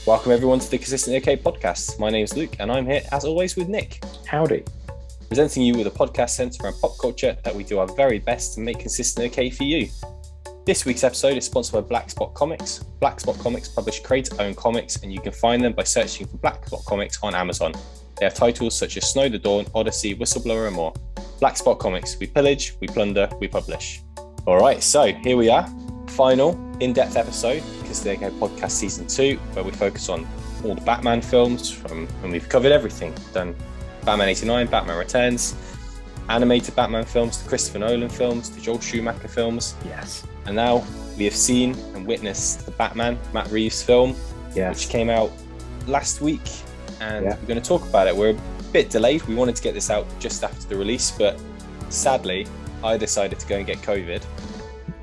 Welcome everyone to the Consistently OK podcast. My name's Luke and I'm here as always with Nick. Howdy. Presenting you with a podcast centered around pop culture that we do our very best to make consistently okay for you. This week's episode is sponsored by Black Spot Comics. Black Spot Comics publish creator-owned comics and you can find them by searching for Black Spot Comics on Amazon. They have titles such as Snow the Dawn, Odyssey, Whistleblower and more. Black Spot Comics. We pillage, we plunder, we publish. Alright, so here we are. Final in-depth episode, Consistently OK podcast season 2, where we focus on all the Batman films and we've covered everything. Done Batman 89, Batman Returns, animated Batman films, the Christopher Nolan films, the Joel Schumacher films. Yes. And now we have seen and witnessed the Batman, Matt Reeves film, which came out last week. And we're going to talk about it. We're a bit delayed. We wanted to get this out just after the release, but sadly, I decided to go and get COVID.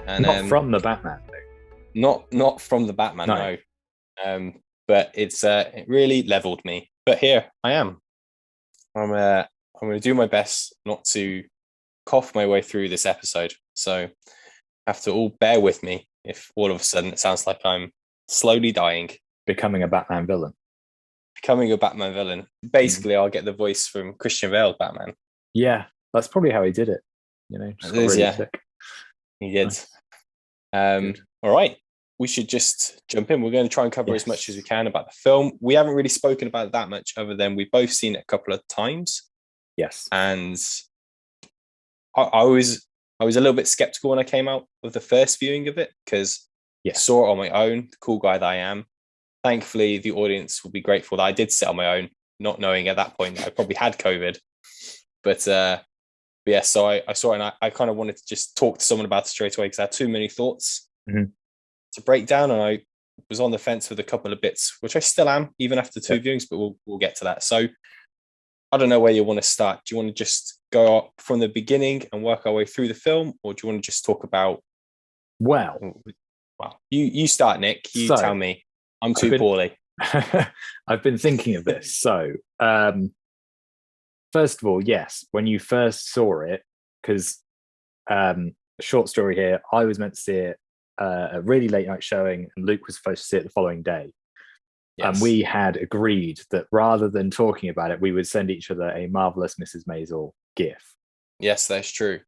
And, not from the Batman, though. Not from the Batman, no. But it really leveled me. But here I am. I'm going to do my best not to cough my way through this episode. So have to all bear with me if all of a sudden it sounds like I'm slowly dying. Becoming a Batman villain. Basically, I'll get the voice from Christian Bale's Batman. Yeah, that's probably how he did it. Just got really sick. He did. All right. We should just jump in. We're going to try and cover as much as we can about the film. We haven't really spoken about it that much other than we've both seen it a couple of times. Yes. And I was a little bit skeptical when I came out of the first viewing of it because I saw it on my own, the cool guy that I am. Thankfully, the audience will be grateful that I did sit on my own, not knowing at that point that I probably had COVID. But yeah, so I saw it and I kind of wanted to just talk to someone about it straight away because I had too many thoughts to break down. And I was on the fence with a couple of bits, which I still am, even after two viewings, but we'll get to that. So I don't know where you want to start. Do you want to just go up from the beginning and work our way through the film? Or do you want to just talk about... Well, you start, Nick. You tell me. I'm too poorly. I've been thinking of this. So, first of all, yes, when you first saw it, because short story here, I was meant to see it a really late night showing, and Luke was supposed to see it the following day. Yes. And we had agreed that rather than talking about it, we would send each other a Marvelous Mrs. Maisel GIF. Yes, that's true.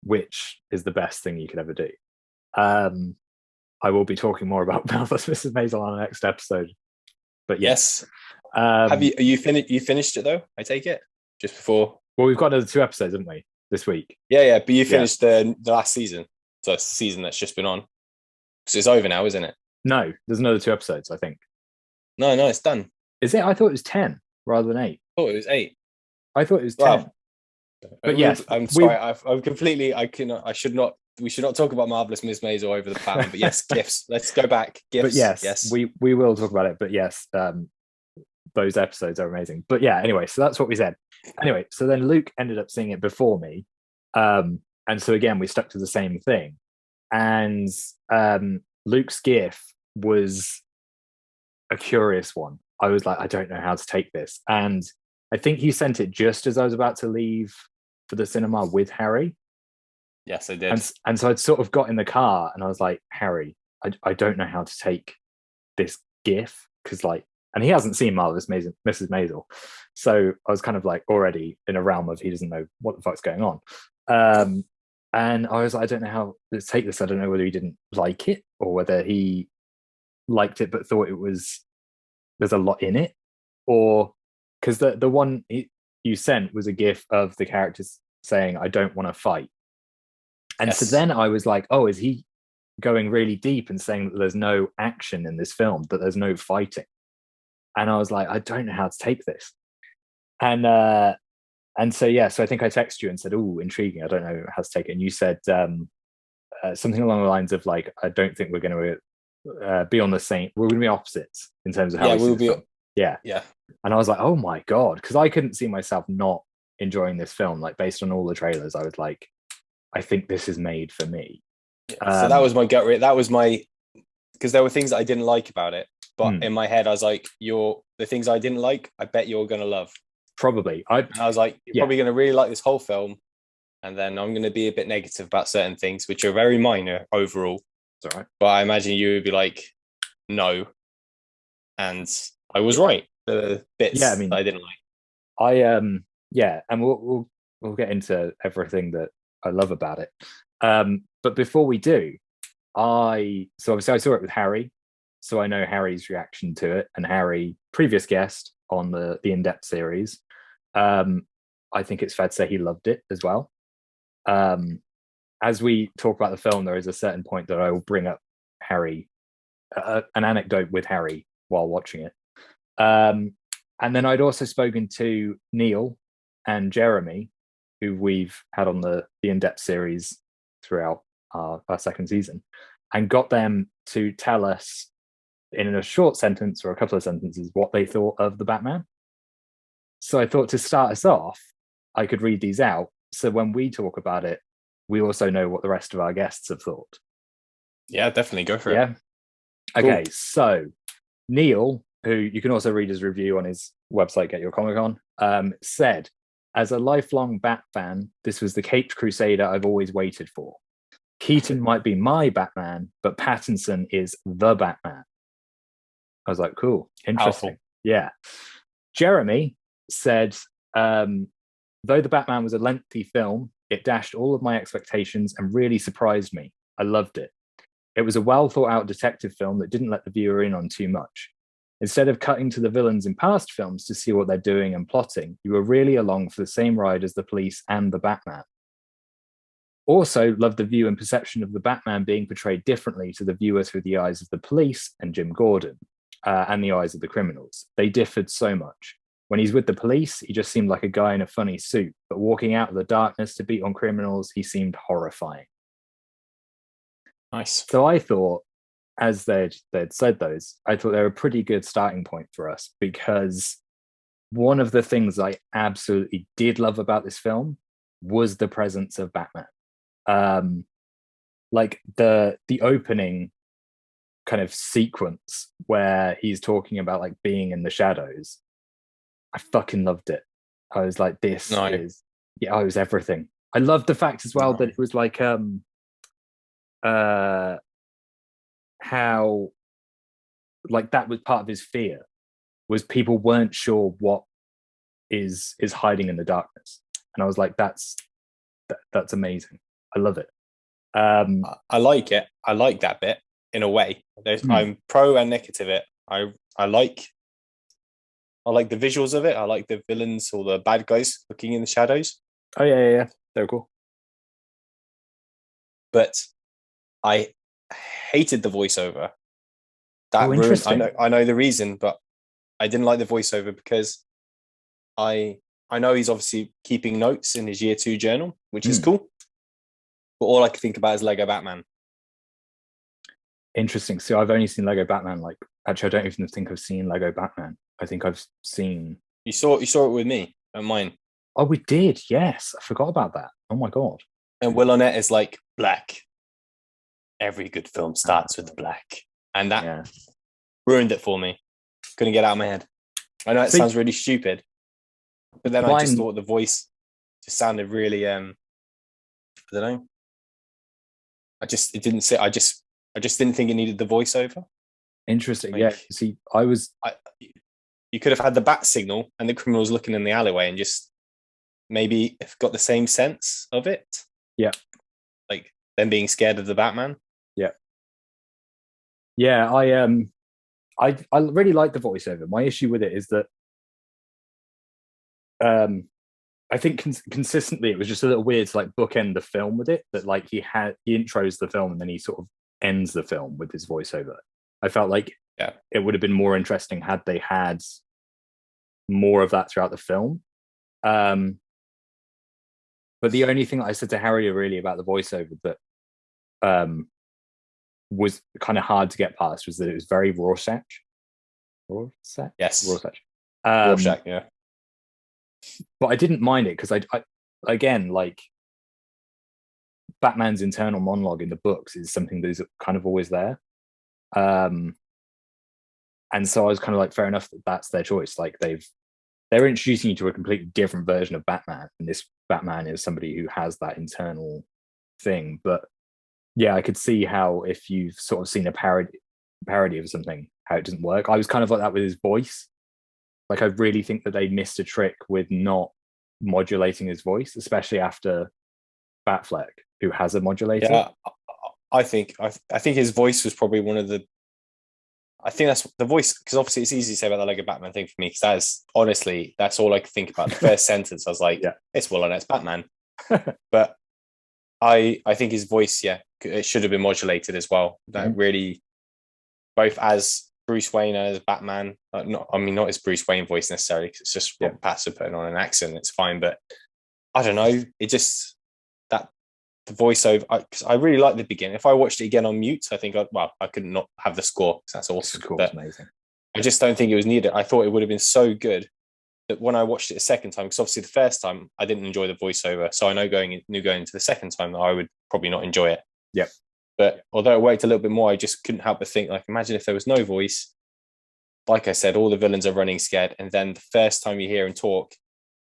Which is the best thing you could ever do. I will be talking more about Marvelous Mrs. Maisel on the next episode. But yes. Have you finished it though? I take it just before. Well, we've got another 2 episodes, haven't we, this week? Yeah. But you finished the last season, so it's the season that's just been on. So it's over now, isn't it? No, there's another 2 episodes, I think. No, it's done. Is it? I thought it was 10 rather than 8. I thought it was 8. I thought it was 10. Well, but yes, I'm sorry. I'm completely. I cannot. I should not. We should not talk about Marvelous Miss Maisel over the Batman. But yes, gifts. Let's go back. Gifts. But yes, we will talk about it. But yes, those episodes are amazing. But yeah, anyway, so that's what we said. Anyway, so then Luke ended up seeing it before me, and so again we stuck to the same thing. And Luke's gif was a curious one. I was like, I don't know how to take this, and I think he sent it just as I was about to leave for the cinema with Harry. Yes, I did. And so I'd sort of got in the car and I was like, Harry, I don't know how to take this gif because and he hasn't seen Marvelous Mrs. Maisel. So I was kind of like already in a realm of he doesn't know what the fuck's going on. And I was like, I don't know how to take this. I don't know whether he didn't like it or whether he liked it but thought there's a lot in it, or because the one you sent was a gif of the characters saying, I don't want to fight. And so then I was like, oh, is he going really deep and saying that there's no action in this film, that there's no fighting? And I was like, I don't know how to take this. And so, so I think I texted you and said, oh, intriguing. I don't know how to take it. And you said something along the lines of like, I don't think we're going to be on the same, we're going to be opposites in terms of how we'll be. Yeah. And I was like, oh my God, because I couldn't see myself not enjoying this film. Like based on all the trailers, I was like, I think this is made for me. So that was my gut rate. That was because there were things that I didn't like about it, but in my head I was like, the things I didn't like, I bet you're going to love. Probably. I was like, you're probably going to really like this whole film, and then I'm going to be a bit negative about certain things, which are very minor overall. It's all right. But I imagine you would be like, no. and I was right. The bits Yeah, I mean, that I didn't like. Yeah, and we'll get into everything that I love about it. But before we do, so obviously I saw it with Harry, so I know Harry's reaction to it, and Harry, previous guest on the in-depth series. I think it's fair to say he loved it as well. As we talk about the film, there is a certain point that I will bring up Harry, an anecdote with Harry while watching it. And then I'd also spoken to Neil and Jeremy, who we've had on the in-depth series throughout our second season, and got them to tell us in a short sentence or a couple of sentences what they thought of the Batman. So I thought to start us off, I could read these out. So when we talk about it, we also know what the rest of our guests have thought. Yeah, definitely go for it. Yeah. Okay, so Neil, who you can also read his review on his website, Get Your Comic On, said, as a lifelong Bat fan, this was the Caped Crusader I've always waited for. Keaton might be my Batman, but Pattinson is the Batman. I was like, cool, interesting. Powerful. Yeah. Jeremy said, though the Batman was a lengthy film, it dashed all of my expectations and really surprised me. I loved it. It was a well thought out detective film that didn't let the viewer in on too much. Instead of cutting to the villains in past films to see what they're doing and plotting, you were really along for the same ride as the police and the Batman. Also, loved the view and perception of the Batman being portrayed differently to the viewer through the eyes of the police and Jim Gordon, and the eyes of the criminals. They differed so much. When he's with the police, he just seemed like a guy in a funny suit, but walking out of the darkness to beat on criminals, he seemed horrifying. Nice. So I thought, as they'd said those, I thought they were a pretty good starting point for us, because one of the things I absolutely did love about this film was the presence of Batman. Like the opening kind of sequence where he's talking about like being in the shadows. I fucking loved it. I was like, this is, yeah, it was everything. I loved the fact as well that it was like how like that was part of his fear, was people weren't sure what is hiding in the darkness. And I was like, that's amazing. I love it. I like it. I like that bit in a way. I'm pro and negative it. I like the visuals of it. I like the villains or the bad guys looking in the shadows. Oh yeah. They're cool. But I hated the voiceover. That ruined. Interesting. I know the reason, but I didn't like the voiceover because I know he's obviously keeping notes in his year 2 journal, which is cool. But all I can think about is Lego Batman. Interesting. So I've only seen Lego Batman. Like, actually, I don't even think I've seen Lego Batman. I think I've seen. You saw it with me and mine. Oh, we did. Yes, I forgot about that. Oh my god. And Will Arnett is like black. Every good film starts with black, and that ruined it for me. Couldn't get out of my head. I know it sounds really stupid, but then I just thought the voice just sounded really. I don't know. It didn't say. I just didn't think it needed the voiceover. Interesting. Like, yeah. See, you could have had the bat signal and the criminals looking in the alleyway and just maybe got the same sense of it. Yeah. Like them being scared of the Batman. Yeah. Yeah. I really like the voiceover. My issue with it is that I think consistently it was just a little weird to like bookend the film with it, that like he intros the film and then he sort of ends the film with his voiceover. I felt like it would have been more interesting had they had more of that throughout the film. But the only thing that I said to Harry really about the voiceover that was kind of hard to get past was that it was very Rorschach. Yes. Rorschach. Rorschach, yeah. But I didn't mind it because I again, like, Batman's internal monologue in the books is something that is kind of always there. And so I was kind of like, fair enough that that's their choice. Like they're introducing you to a completely different version of Batman, and this Batman is somebody who has that internal thing. But yeah, I could see how if you've sort of seen a parody of something, how it doesn't work. I was kind of like that with his voice. Like I really think that they missed a trick with not modulating his voice, especially after Batfleck, who has a modulator. Yeah, I think his voice was probably one of the. I think that's the voice, because obviously it's easy to say about the Lego Batman thing for me, because that's all I could think about. The first sentence, I was like, Yeah. it's it's Batman. But I think his voice, yeah, it should have been modulated as well. That really, both as Bruce Wayne and as Batman. Not his Bruce Wayne voice necessarily, because it's just Robert Pattinson putting on an accent. It's fine, but I don't know. It just that the voiceover. Because I really like the beginning. If I watched it again on mute, I think I could not have the score, because that's awesome. Cool, but amazing. I just don't think it was needed. I thought it would have been so good that when I watched it a second time, because obviously the first time I didn't enjoy the voiceover, so I knew going into the second time that I would probably not enjoy it. Yep. But although it worked a little bit more, I just couldn't help but think, like, imagine if there was no voice. Like I said, all the villains are running scared, and then the first time you hear him talk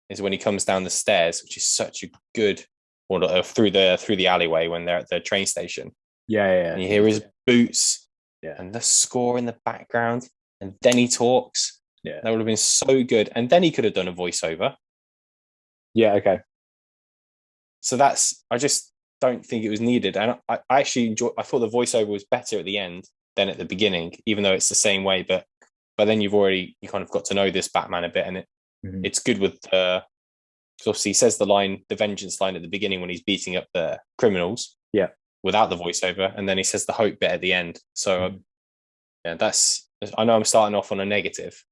is when he comes down the stairs, which is such a good, or through the alleyway when they're at the train station. Yeah. And you hear his boots, yeah, and the score in the background, and then he talks. Yeah, that would have been so good. And then he could have done a voiceover. Yeah, okay. So I just don't think it was needed. And I actually I thought the voiceover was better at the end than at the beginning, even though it's the same way. But then you kind of got to know this Batman a bit, and it's good with obviously he says the vengeance line at the beginning when he's beating up the criminals. Yeah. Without the voiceover, and then he says the hope bit at the end. So yeah, I know I'm starting off on a negative,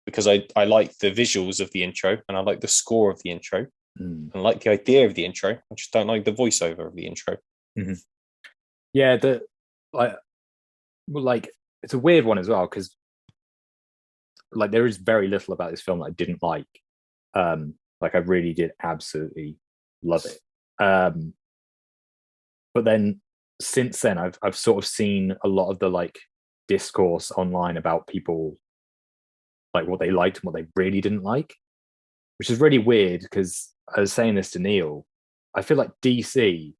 because I like the visuals of the intro, and I like the score of the intro, and I like the idea of the intro. I just don't like the voiceover of the intro. Yeah, it's a weird one as well, because like there is very little about this film that I didn't like. Like I really did absolutely love it. But then since then, I've sort of seen a lot of the like discourse online about people, like what they liked and what they really didn't like, which is really weird, because I was saying this to Neil. I feel like DC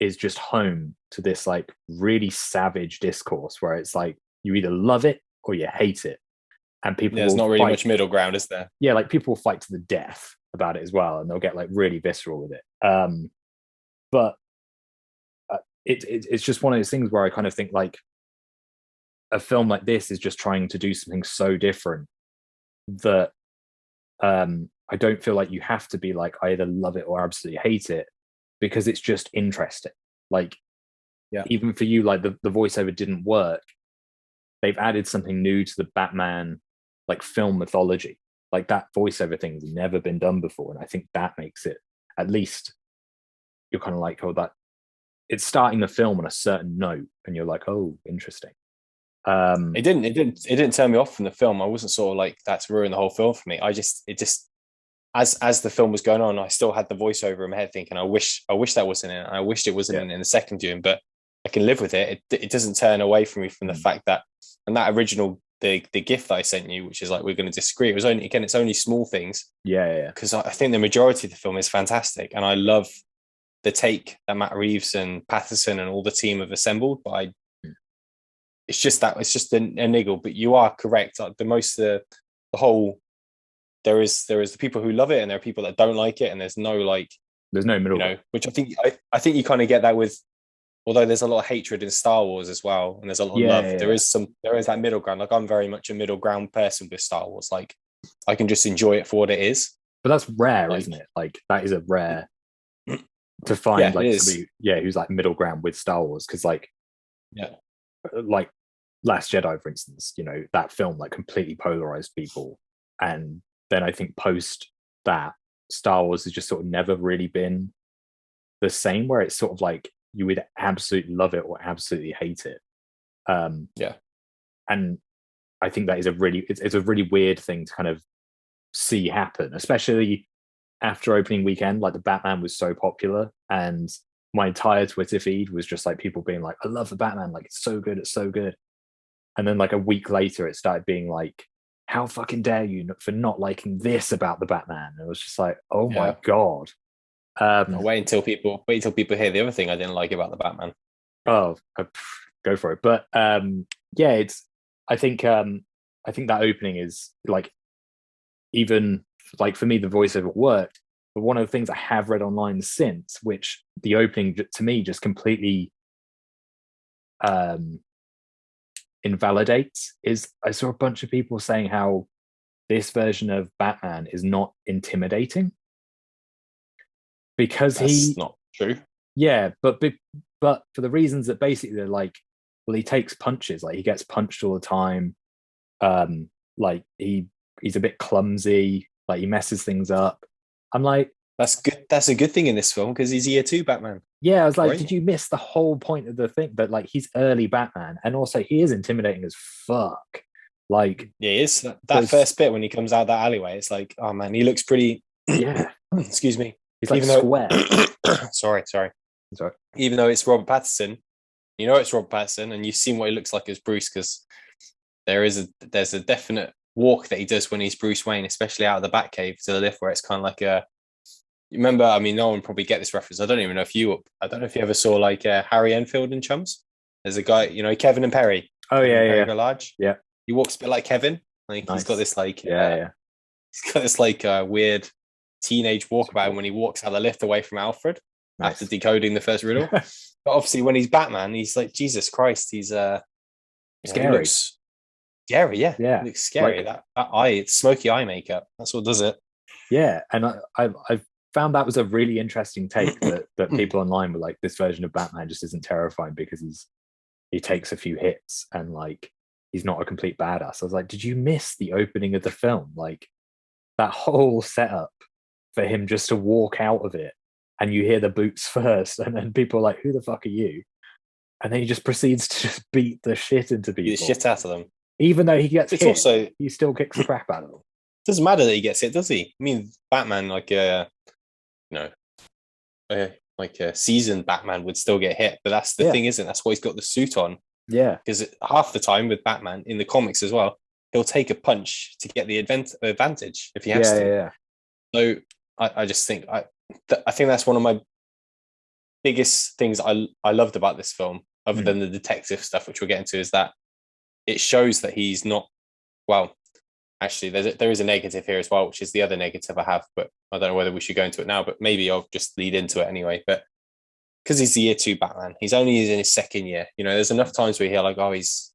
is just home to this like really savage discourse where it's like you either love it or you hate it, and people there's not really much middle ground, is there? Yeah, like people will fight to the death about it as well, and they'll get like really visceral with it. But it's just one of those things where I kind of think like a film like this is just trying to do something so different that I don't feel like you have to be like I either love it or absolutely hate it, because it's just interesting. Like, yeah, even for you, like the voiceover didn't work. They've added something new to the Batman like film mythology. Like that voiceover thing has never been done before, and I think that makes it, at least you're kind of like, oh, that it's starting the film on a certain note, and you're like, oh, interesting. It didn't turn me off from the film. I wasn't sort of like that's ruined the whole film for me. As the film was going on, I still had the voiceover in my head thinking, I wish that wasn't in it. I wished it wasn't in the second viewing, but I can live with it. It doesn't turn away from me from the fact that, and that original the gift that I sent you, which is like we're going to disagree. It was it's only small things. Yeah. Because I think the majority of the film is fantastic, and I love the take that Matt Reeves and Patterson and all the team have assembled. But it's just a niggle. But you are correct. Like the whole. There is the people who love it, and there are people that don't like it, and there's no middle. Which I think you kind of get that with, although there's a lot of hatred in Star Wars as well, and there's a lot of love. There is that middle ground. Like I'm very much a middle ground person with Star Wars. Like I can just enjoy it for what it is. But that's rare, isn't it? Like that is a rare to find somebody, who's like middle ground with Star Wars, because like Last Jedi, for instance, that film like completely polarized people, and then I think post that Star Wars has just sort of never really been the same, where it's sort of like you either absolutely love it or absolutely hate it. And I think that is it's a really weird thing to kind of see happen, especially after opening weekend. Like the Batman was so popular, and my entire Twitter feed was just like people being like, I love the Batman, like it's so good. And then like a week later it started being like, how fucking dare you for not liking this about the Batman? And it was just like, oh my god. Wait until people hear the other thing I didn't like about the Batman. Oh, go for it. But I think that opening is like, even like for me, the voiceover worked. But one of the things I have read online since, which the opening to me just completely invalidates, is I saw a bunch of people saying how this version of Batman is not intimidating because That's not true. yeah, but for the reasons that basically they're like, well, he takes punches, like he gets punched all the time, like he's a bit clumsy, like he messes things up. I'm like, That's good. That's a good thing in this film because he's year 2 Batman, yeah, I was like, right? did you miss the whole point of the thing? But like, he's early Batman, and also he is intimidating as fuck. Like, Yeah, he is. That first bit when he comes out that alleyway, it's like, oh man, he looks pretty. yeah, Excuse me. he's like Even though, square. sorry, Sorry. even though it's Robert Pattinson, you know it's Robert Pattinson, and you've seen what he looks like as Bruce because there's a definite walk that he does when he's Bruce Wayne, especially out of the Batcave to the lift, where it's kind of like a. You remember? I mean, no one probably get this reference. I don't even know if you. I don't know if you ever saw like Harry Enfield in Chums. There's a guy, you know, Kevin and Perry. Oh Kevin yeah, and Perry yeah, Garage. yeah. He walks a bit like Kevin. Like Nice. he's got this like yeah. he's got this like weird teenage walkabout cool. When he walks out the lift away from Alfred after decoding the first riddle. But obviously, when he's Batman, he's like Jesus Christ. He's scary. He looks scary, yeah. Yeah, he looks scary. Like, that eye, it's smoky eye makeup. That's what does it. Yeah, and I found that was a really interesting take that people online were like, this version of Batman just isn't terrifying because he takes a few hits and like he's not a complete badass. I was like, did you miss the opening of the film? Like that whole setup for him just to walk out of it and you hear the boots first and then people are like, who the fuck are you? And then he just proceeds to just beat the shit into people. Beat the shit out of them. Even though he gets hit, also, he still kicks the crap out of them. Doesn't matter that he gets hit, does he? I mean, Batman, like like a seasoned Batman would still get hit, but that's the thing, isn't it? That's why he's got the suit on. Yeah, because half the time with Batman in the comics as well, he'll take a punch to get the advantage if he has to. Yeah. So I just think I think that's one of my biggest things I loved about this film, other than the detective stuff, which we'll get into, is that it shows that he's not. Well, actually, there is a negative here as well, which is the other negative I have, but I don't know whether we should go into it now, but maybe I'll just lead into it anyway. But because he's the year 2 Batman, he's only in his second year. You know, there's enough times where you hear like, oh, he's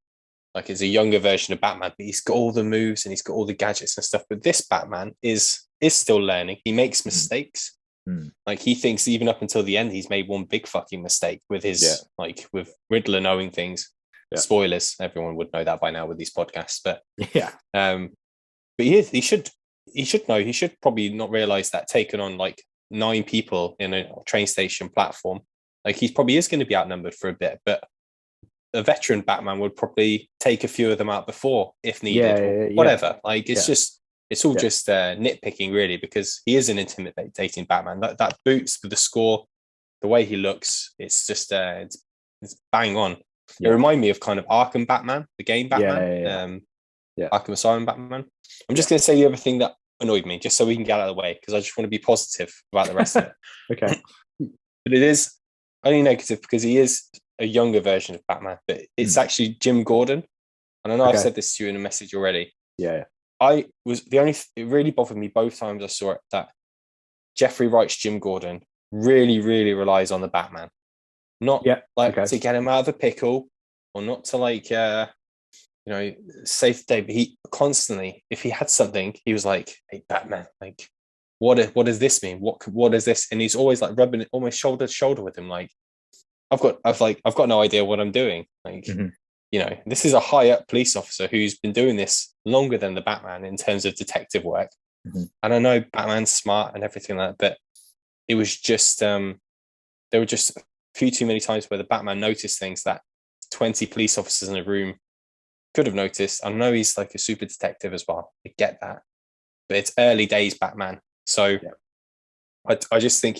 a younger version of Batman, but he's got all the moves and he's got all the gadgets and stuff. But this Batman is still learning. He makes mistakes. Like he thinks even up until the end, he's made one big fucking mistake with his with Riddler knowing things. Yeah. Spoilers, everyone would know that by now with these podcasts. But but he should know. He should probably not realize that taking on like 9 people in a train station platform, like he probably is going to be outnumbered for a bit. But a veteran Batman would probably take a few of them out before, if needed, or whatever. Like it's all just nitpicking, really, because he is an intimidating Batman. That boots with the score, the way he looks, it's just it's bang on. It reminds me of kind of Arkham Batman, the game Batman. Arkham Asylum Batman. I'm just going to say the other thing that annoyed me, just so we can get out of the way, because I just want to be positive about the rest of it. Okay. But it is only negative because he is a younger version of Batman, but it's actually Jim Gordon. And I know I've said this to you in a message already. Yeah. It really bothered me both times I saw it that Jeffrey Wright's Jim Gordon really, really relies on the Batman. Not to get him out of a pickle or not to save the day, but he constantly, if he had something, he was like, hey, Batman, like, what does this mean? What is this? And he's always like rubbing it almost shoulder to shoulder with him, like, I've got no idea what I'm doing. Like, this is a high up police officer who's been doing this longer than the Batman in terms of detective work. And I know Batman's smart and everything like that, but it was just there were just a few too many times where the Batman noticed things that 20 police officers in a room could have noticed. I know he's like a super detective as well. I get that, but it's early days Batman. So I just think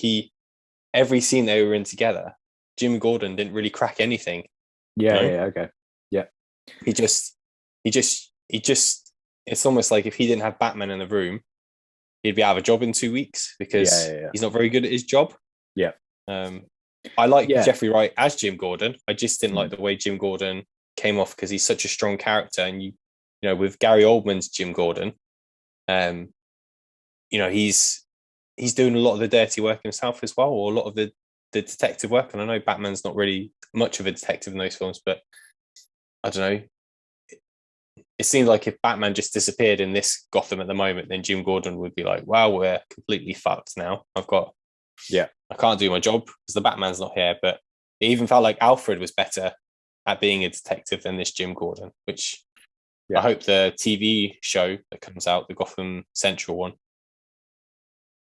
every scene they were in together, Jim Gordon didn't really crack anything. Okay. Yeah. He just, it's almost like if he didn't have Batman in the room, he'd be out of a job in 2 weeks because he's not very good at his job. Yeah. I like Jeffrey Wright as Jim Gordon. I just didn't like the way Jim Gordon came off because he's such a strong character, and you know, with Gary Oldman's Jim Gordon, you know, he's doing a lot of the dirty work himself as well, or a lot of the detective work. And I know Batman's not really much of a detective in those films, but I don't know. It seems like if Batman just disappeared in this Gotham at the moment, then Jim Gordon would be like, "Wow, we're completely fucked now. I can't do my job because the Batman's not here." But it even felt like Alfred was better at being a detective than this Jim Gordon, which I hope the TV show that comes out, the Gotham Central one,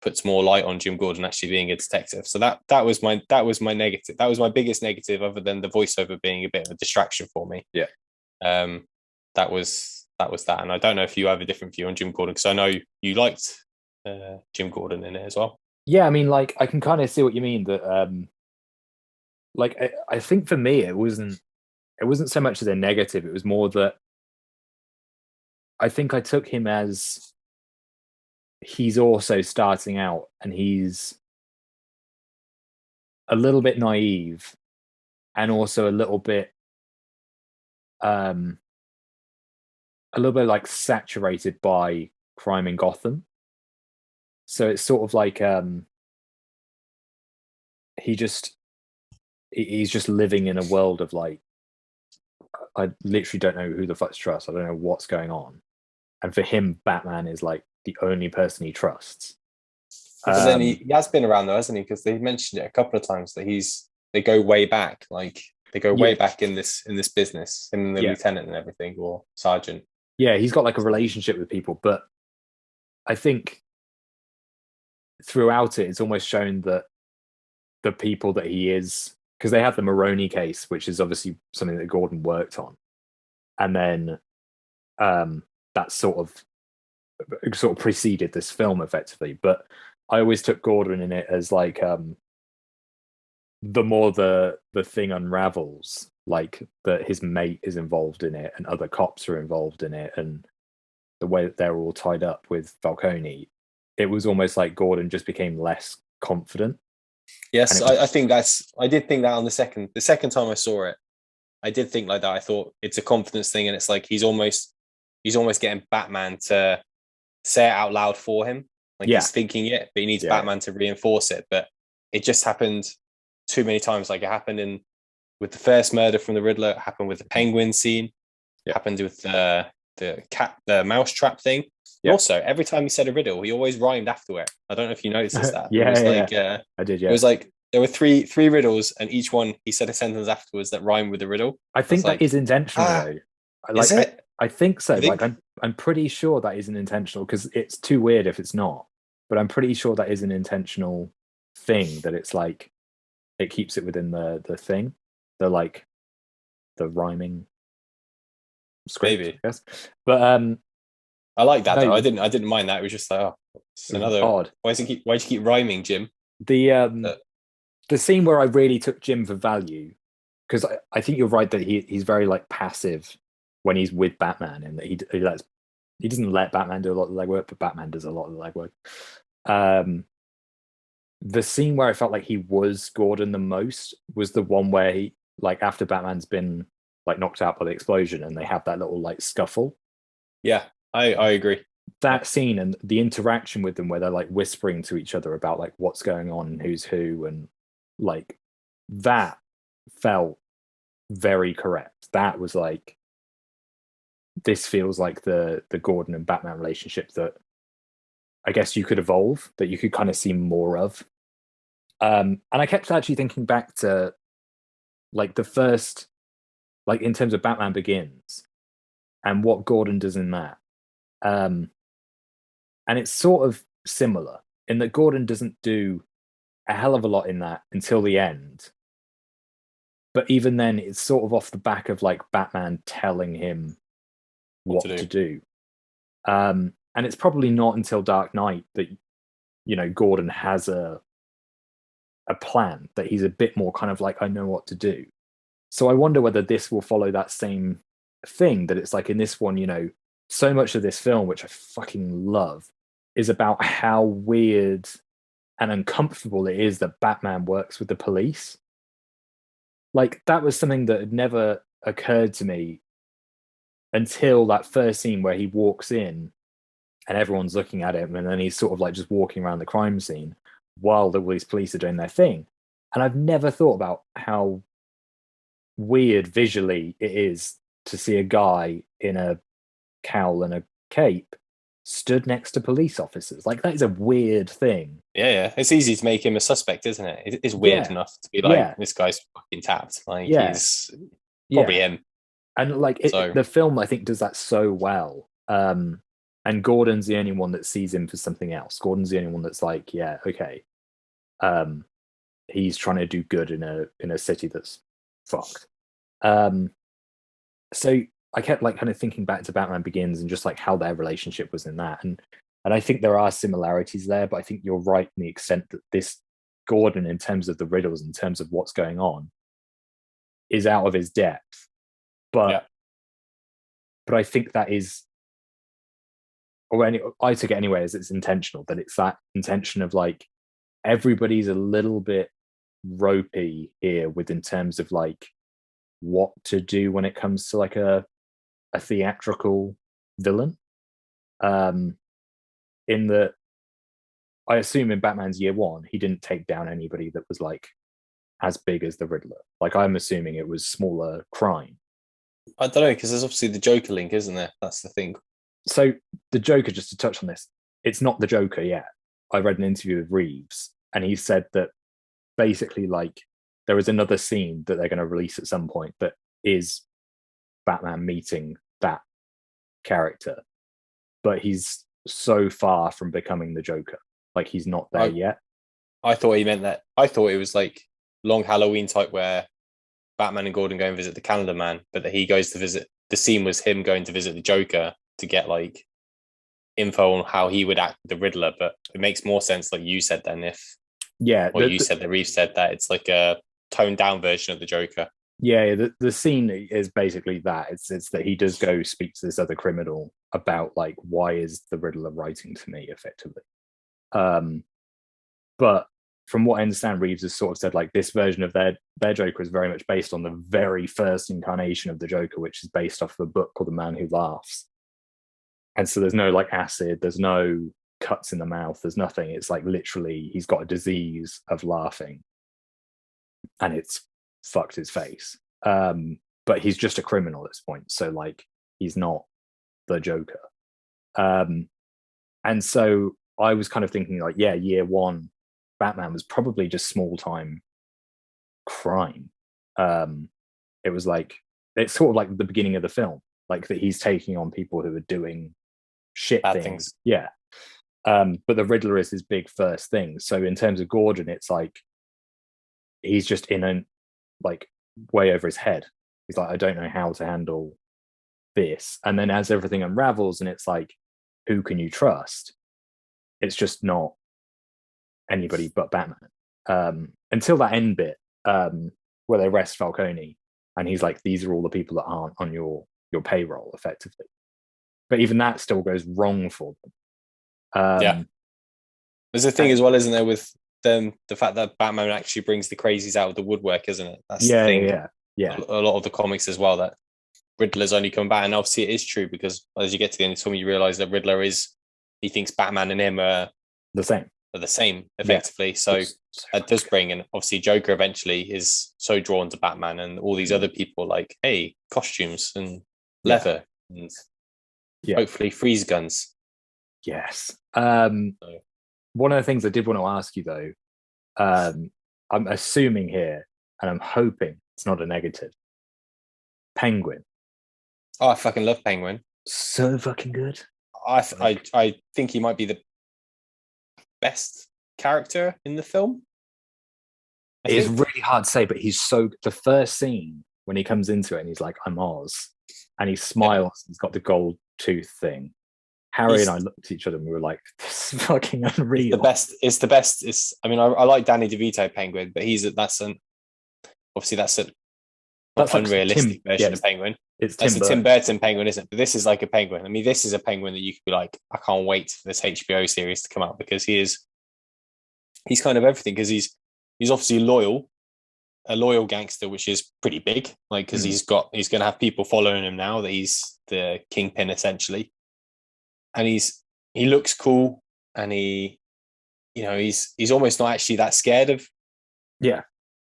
puts more light on Jim Gordon actually being a detective. So that was my negative. That was my biggest negative, other than the voiceover being a bit of a distraction for me. Yeah. That was that. And I don't know if you have a different view on Jim Gordon, because I know you liked Jim Gordon in it as well. Yeah, I mean, like, I can kind of see what you mean. That like, I think for me it wasn't so much as a negative. It was more that I think I took him as he's also starting out, and he's a little bit naive, and also a little bit like saturated by crime in Gotham. So it's sort of like he's just living in a world of like, I literally don't know who the fuck to trust. I don't know what's going on. And for him, Batman is like the only person he trusts. But then he has been around though, hasn't he? Because they mentioned it a couple of times that they go way back, like they go way back in this business, him and the lieutenant and everything, or sergeant. Yeah, he's got like a relationship with people, but I think throughout it, it's almost shown that the people that he is, because they have the Maroney case, which is obviously something that Gordon worked on, and then that sort of preceded this film effectively. But I always took Gordon in it as like the more the thing unravels, like that his mate is involved in it and other cops are involved in it, and the way that they're all tied up with Falcone, it was almost like Gordon just became less confident. Yes, I did think that on the second time I saw it, I did think like that. I thought it's a confidence thing, and it's like he's almost getting Batman to say it out loud for him. Like he's thinking it, but he needs Batman to reinforce it. But it just happened too many times. Like it happened with the first murder from the Riddler, it happened with the Penguin scene, it happened with the mouse trap thing. Also, every time he said a riddle, he always rhymed after it. I don't know if you noticed that. I did. Yeah, it was like there were three riddles, and each one he said a sentence afterwards that rhymed with the riddle. I think that is intentional, though. Is it? I think so. Like I'm pretty sure that isn't intentional, because it's too weird if it's not. But I'm pretty sure that is an intentional thing, that it's like it keeps it within the thing, the rhyming script, maybe. I guess. But I like that though. I didn't mind that. It was just like, it's another odd. Why'd you keep rhyming, Jim? The scene where I really took Jim for value, because I think you're right that he's very like passive when he's with Batman, and that he doesn't let Batman do a lot of the legwork, but Batman does a lot of the legwork. The scene where I felt like he was Gordon the most was the one where he, like, after Batman's been like knocked out by the explosion, and they have that little like scuffle. Yeah, I agree. That scene and the interaction with them, where they're like whispering to each other about like what's going on, who's who, and like that felt very correct. That was like, this feels like the Gordon and Batman relationship that I guess you could evolve, that you could kind of see more of. And I kept actually thinking back to like the first, like in terms of Batman Begins and what Gordon does in that. And it's sort of similar in that Gordon doesn't do a hell of a lot in that until the end. But even then, it's sort of off the back of like Batman telling him what to do. And it's probably not until Dark Knight that, you know, Gordon has a plan, that he's a bit more kind of like, I know what to do. So I wonder whether this will follow that same thing, that it's like in this one, you know, so much of this film, which I fucking love, is about how weird and uncomfortable it is that Batman works with the police. Like, that was something that had never occurred to me until that first scene where he walks in and everyone's looking at him, and then he's sort of like just walking around the crime scene while all these police are doing their thing. And I've never thought about how weird visually it is to see a guy in a cowl and a cape stood next to police officers. Like, that is a weird thing. Yeah. It's easy to make him a suspect, isn't it? It is weird enough to be like, this guy's fucking tapped. Like, he's probably him. And like the film, I think, does that so well. And Gordon's the only one that sees him for something else. Gordon's the only one that's like, yeah, okay. He's trying to do good in a city that's fucked. So I kept like kind of thinking back to Batman Begins and just like how their relationship was in that. And I think there are similarities there, but I think you're right in the extent that this Gordon, in terms of the riddles, in terms of what's going on, is out of his depth. But I think that is, I took it anyway as it's intentional, that it's that intention of like everybody's a little bit ropey here with in terms of like what to do when it comes to like a theatrical villain. In that, I assume in Batman's year one, he didn't take down anybody that was like as big as the Riddler. Like, I'm assuming it was smaller crime. I don't know, because there's obviously the Joker link, isn't there? That's the thing. So the Joker, just to touch on this, it's not the Joker yet. I read an interview with Reeves, and he said that basically, like, there is another scene that they're going to release at some point that is Batman meeting that character, but he's so far from becoming the Joker. Like, he's not there yet. I thought he meant that. I thought it was like long Halloween type where Batman and Gordon go and visit the Calendar Man, but that he goes to visit. The scene was him going to visit the Joker to get like info on how he would act with the Riddler. But it makes more sense, like you said, then if you said that Reeves said that it's like a toned down version of the Joker. Yeah, the scene is basically that. It's that he does go speak to this other criminal about like, why is the Riddler writing to me, effectively. But from what I understand, Reeves has sort of said like this version of their Joker is very much based on the very first incarnation of the Joker, which is based off of a book called The Man Who Laughs. And so there's no like acid, there's no cuts in the mouth, there's nothing. It's like literally he's got a disease of laughing, and it's fucked his face. But he's just a criminal at this point, so like he's not the Joker. And so I was kind of thinking like, yeah, year one Batman was probably just small time crime. It was like, it's sort of like the beginning of the film, like that he's taking on people who are doing shit things. Yeah. But the Riddler is his big first thing. So in terms of Gordon, it's like he's just in a like way over his head. He's like, I don't know how to handle this. And then as everything unravels and it's like, who can you trust? It's just not anybody but Batman. Until that end bit, where they arrest Falcone, and he's like, these are all the people that aren't on your payroll, effectively. But even that still goes wrong for them. There's a thing as well, isn't there, with them, the fact that Batman actually brings the crazies out of the woodwork, isn't it? That's the thing. Yeah. A lot of the comics as well, that Riddler's only come back, and obviously it is true, because as you get to the end of the film, you realise that Riddler he thinks Batman and him are the same, effectively. So that does bring, and obviously Joker eventually is so drawn to Batman and all these other people, like, hey, costumes and leather and hopefully freeze guns. Yes. One of the things I did want to ask you though, I'm assuming here, and I'm hoping it's not a negative. Penguin. Oh, I fucking love Penguin. So fucking good. I think he might be the best character in the film. It's really hard to say, but the first scene when he comes into it and he's like, I'm Oz, and he smiles, he's got the gold tooth thing. Harry and I looked at each other and we were like, this is fucking unreal. It's the best. I mean, I like Danny DeVito Penguin, but that's an unrealistic version of Penguin. That's a Tim Burton Penguin, isn't it? But this is like a penguin. I mean, this is a penguin that you could be like, I can't wait for this HBO series to come out, because he's kind of everything, because he's obviously loyal, a loyal gangster, which is pretty big, like because he's going to have people following him now that he's the kingpin essentially, and he looks cool, and he's almost not actually that scared of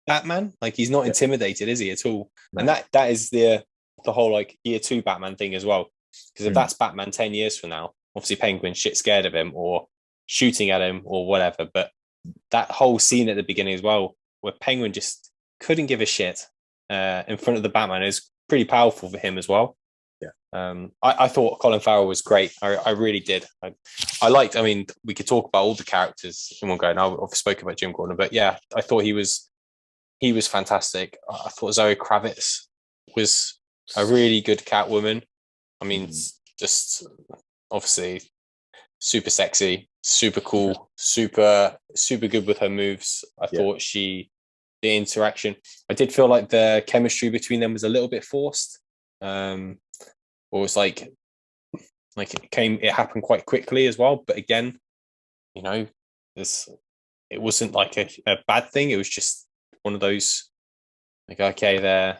Batman. Like he's not intimidated, is he, at all? No. And that is the whole like year 2 Batman thing as well. Because if that's Batman 10 years from now, obviously Penguin's shit scared of him or shooting at him or whatever. But that whole scene at the beginning as well, where Penguin just couldn't give a shit in front of the Batman, is pretty powerful for him as well. Yeah. I thought Colin Farrell was great. I really did. I mean, we could talk about all the characters in one go. And I've spoken about Jim Gordon, but yeah, I thought he was fantastic. I thought Zoe Kravitz was a really good Catwoman. I mean, just obviously super sexy, super cool, super good with her moves. I thought the interaction, I did feel like the chemistry between them was a little bit forced. Or it's like it happened quite quickly as well. But again, it wasn't like a bad thing. It was just one of those, like, okay, they're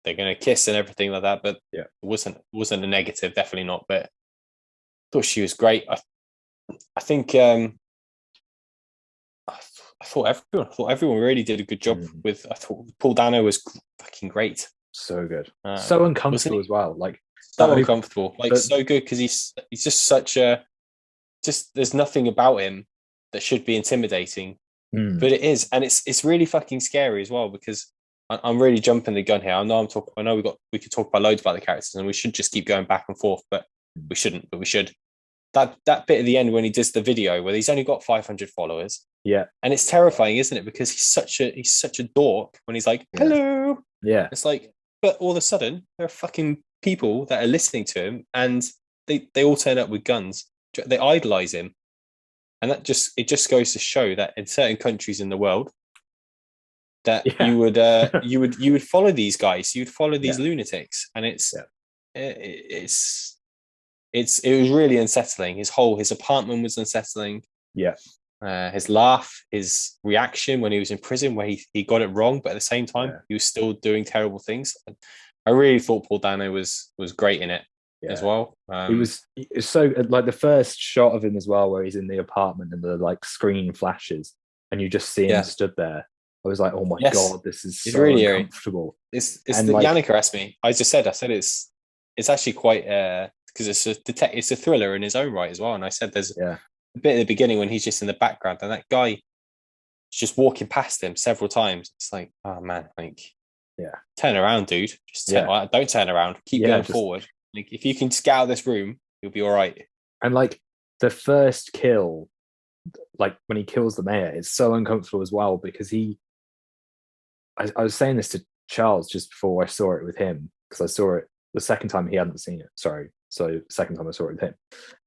gonna kiss and everything like that, but it wasn't a negative, definitely not. But I thought she was great. I think I thought everyone really did a good job with. I thought Paul Dano was fucking great, so good, so uncomfortable as well. Like so uncomfortable, like so good, because he's just such a there's nothing about him that should be intimidating, but it is, and it's really fucking scary as well, because I'm really jumping the gun here. I know we could talk about loads about the characters, and we should just keep going back and forth, but we shouldn't. But we should. That bit at the end when he does the video where he's only got 500 followers, and it's terrifying, isn't it? Because he's such a dork when he's like, "Hello," it's like, but all of a sudden there are fucking people that are listening to him, and they all turn up with guns. They idolize him, and it just goes to show that in certain countries in the world, that you would follow these guys, you'd follow these lunatics, and it was really unsettling. His apartment was unsettling. His laugh, his reaction when he was in prison, where he got it wrong, but at the same time he was still doing terrible things. I really thought Paul Dano was great in it as well. It was so, like, the first shot of him as well, where he's in the apartment and the like screen flashes and you just see him stood there. I was like, oh my god, this is so really uncomfortable. It's Yannicka asked me. I said it's actually quite because it's a thriller in his own right as well. And I said there's a bit at the beginning when he's just in the background and that guy is just walking past him several times. It's like, oh man, like, turn around, dude. Just don't turn around. Keep going forward. Like, if you can just get out of this room, you'll be all right. And like the first kill, like when he kills the mayor, it's so uncomfortable as well, because I was saying this to Charles just before I saw it with him, because I saw it the second time he hadn't seen it. Sorry. So second time I saw it with him.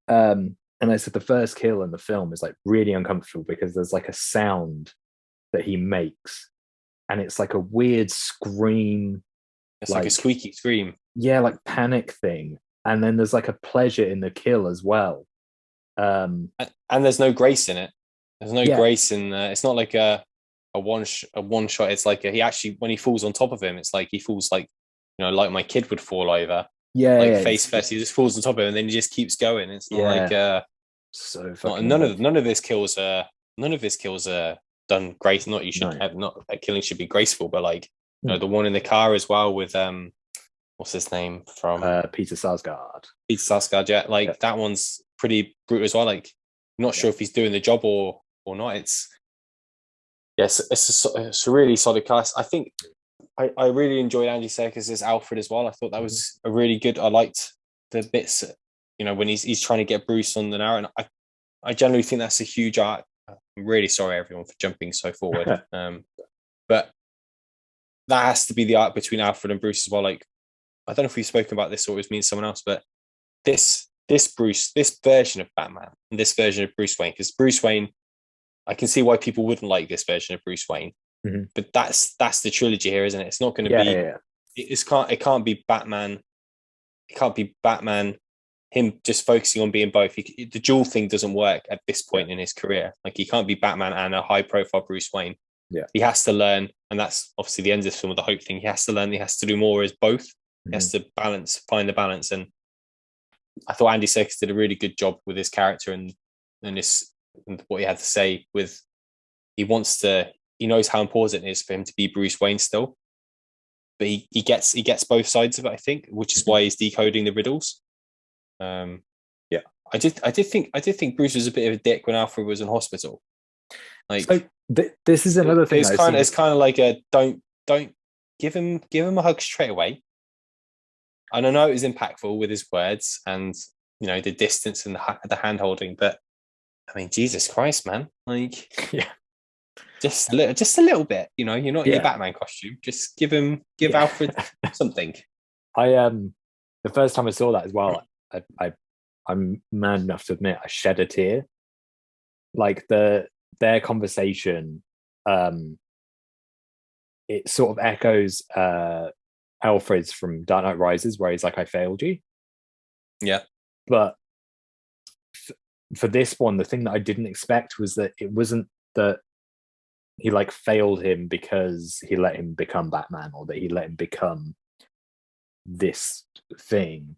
And I said the first kill in the film is like really uncomfortable because there's like a sound that he makes, and it's like a weird scream. It's like a squeaky scream. Yeah, like panic thing. And then there's like a pleasure in the kill as well. And there's no grace in it. There's no grace in it's not like a one shot. It's like he actually, when he falls on top of him, it's like he falls like, like my kid would fall over. Face first. He just falls on top of him and then he just keeps going. It's not like so fucking none of his kills are done great. Not that killing should be graceful, but like the one in the car as well with what's his name from Peter Sarsgaard. Like that one's pretty brutal as well. Like, I'm not sure if he's doing the job or not. It's a really solid cast. I think I really enjoyed Andy Serkis as Alfred as well. I thought that was a really good. I liked the bits, when he's trying to get Bruce on the narrow, and I generally think that's a huge art. I'm really sorry everyone for jumping so forward, but that has to be the arc between Alfred and Bruce as well. Like, I don't know if we've spoken about this or it was me and someone else, but this version of Batman and this version of Bruce Wayne, because Bruce Wayne, I can see why people wouldn't like this version of Bruce Wayne. But that's the trilogy here, isn't it? It's not going to be. It can't be Batman. It can't be Batman. Him just focusing on being both. The dual thing doesn't work at this point in his career. Like, he can't be Batman and a high-profile Bruce Wayne. Yeah. he has to learn, and that's obviously the end of this film with the hope thing. He has to learn. He has to do more as both. He has to find the balance. And I thought Andy Serkis did a really good job with his character and what he had to say. With he knows how important it is for him to be Bruce Wayne still, but he gets both sides of it, I think, which is why he's decoding the riddles. Yeah, I did think Bruce was a bit of a dick when Alfred was in hospital. Like, so this is another thing. It's kind of like a don't give him a hug straight away. And I know it was impactful with his words and the distance and the hand holding, but I mean, Jesus Christ, man! Like, yeah, just a little bit. You're not in your Batman costume. Just give Alfred something. The first time I saw that as well, I'm mad enough to admit I shed a tear. Like their conversation, it sort of echoes Alfred's from Dark Knight Rises, where he's like, "I failed you." Yeah, but for this one, the thing that I didn't expect was that it wasn't that he like failed him because he let him become Batman, or that he let him become this thing.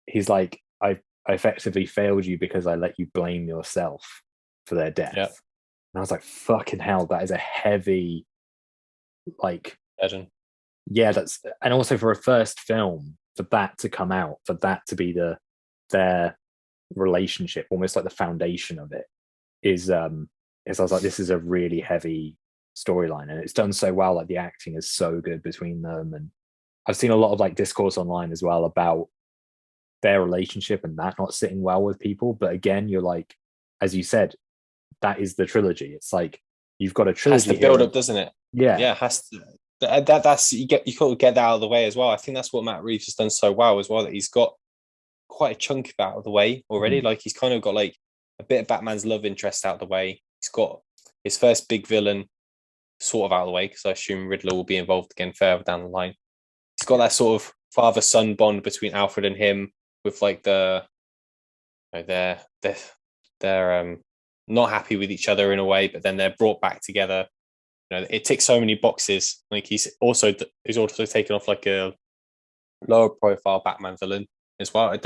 He's like, I effectively failed you because I let you blame yourself for their death. Yep. And I was like, fucking hell, that is a heavy, like, legend. Yeah, and also for a first film, for that to come out, for that to be their relationship, almost like the foundation of it, is I was like, this is a really heavy storyline, and it's done so well. Like, the acting is so good between them, and I've seen a lot of like discourse online as well about their relationship and that not sitting well with people. But again, you're like, as you said, that is the trilogy. It's like you've got a trilogy. Has to build up, doesn't it? Yeah, it has to. That's you got to get that out of the way as well. I think that's what Matt Reeves has done so well as well, that he's got quite a chunk of that out of the way already. Like, he's kind of got like a bit of Batman's love interest out of the way. He's got his first big villain sort of out of the way, because I assume Riddler will be involved again further down the line. He's got that sort of father-son bond between Alfred and him, with like they're not happy with each other in a way, but then they're brought back together. It ticks so many boxes. Like, he's also taken off like a lower profile Batman villain as well. I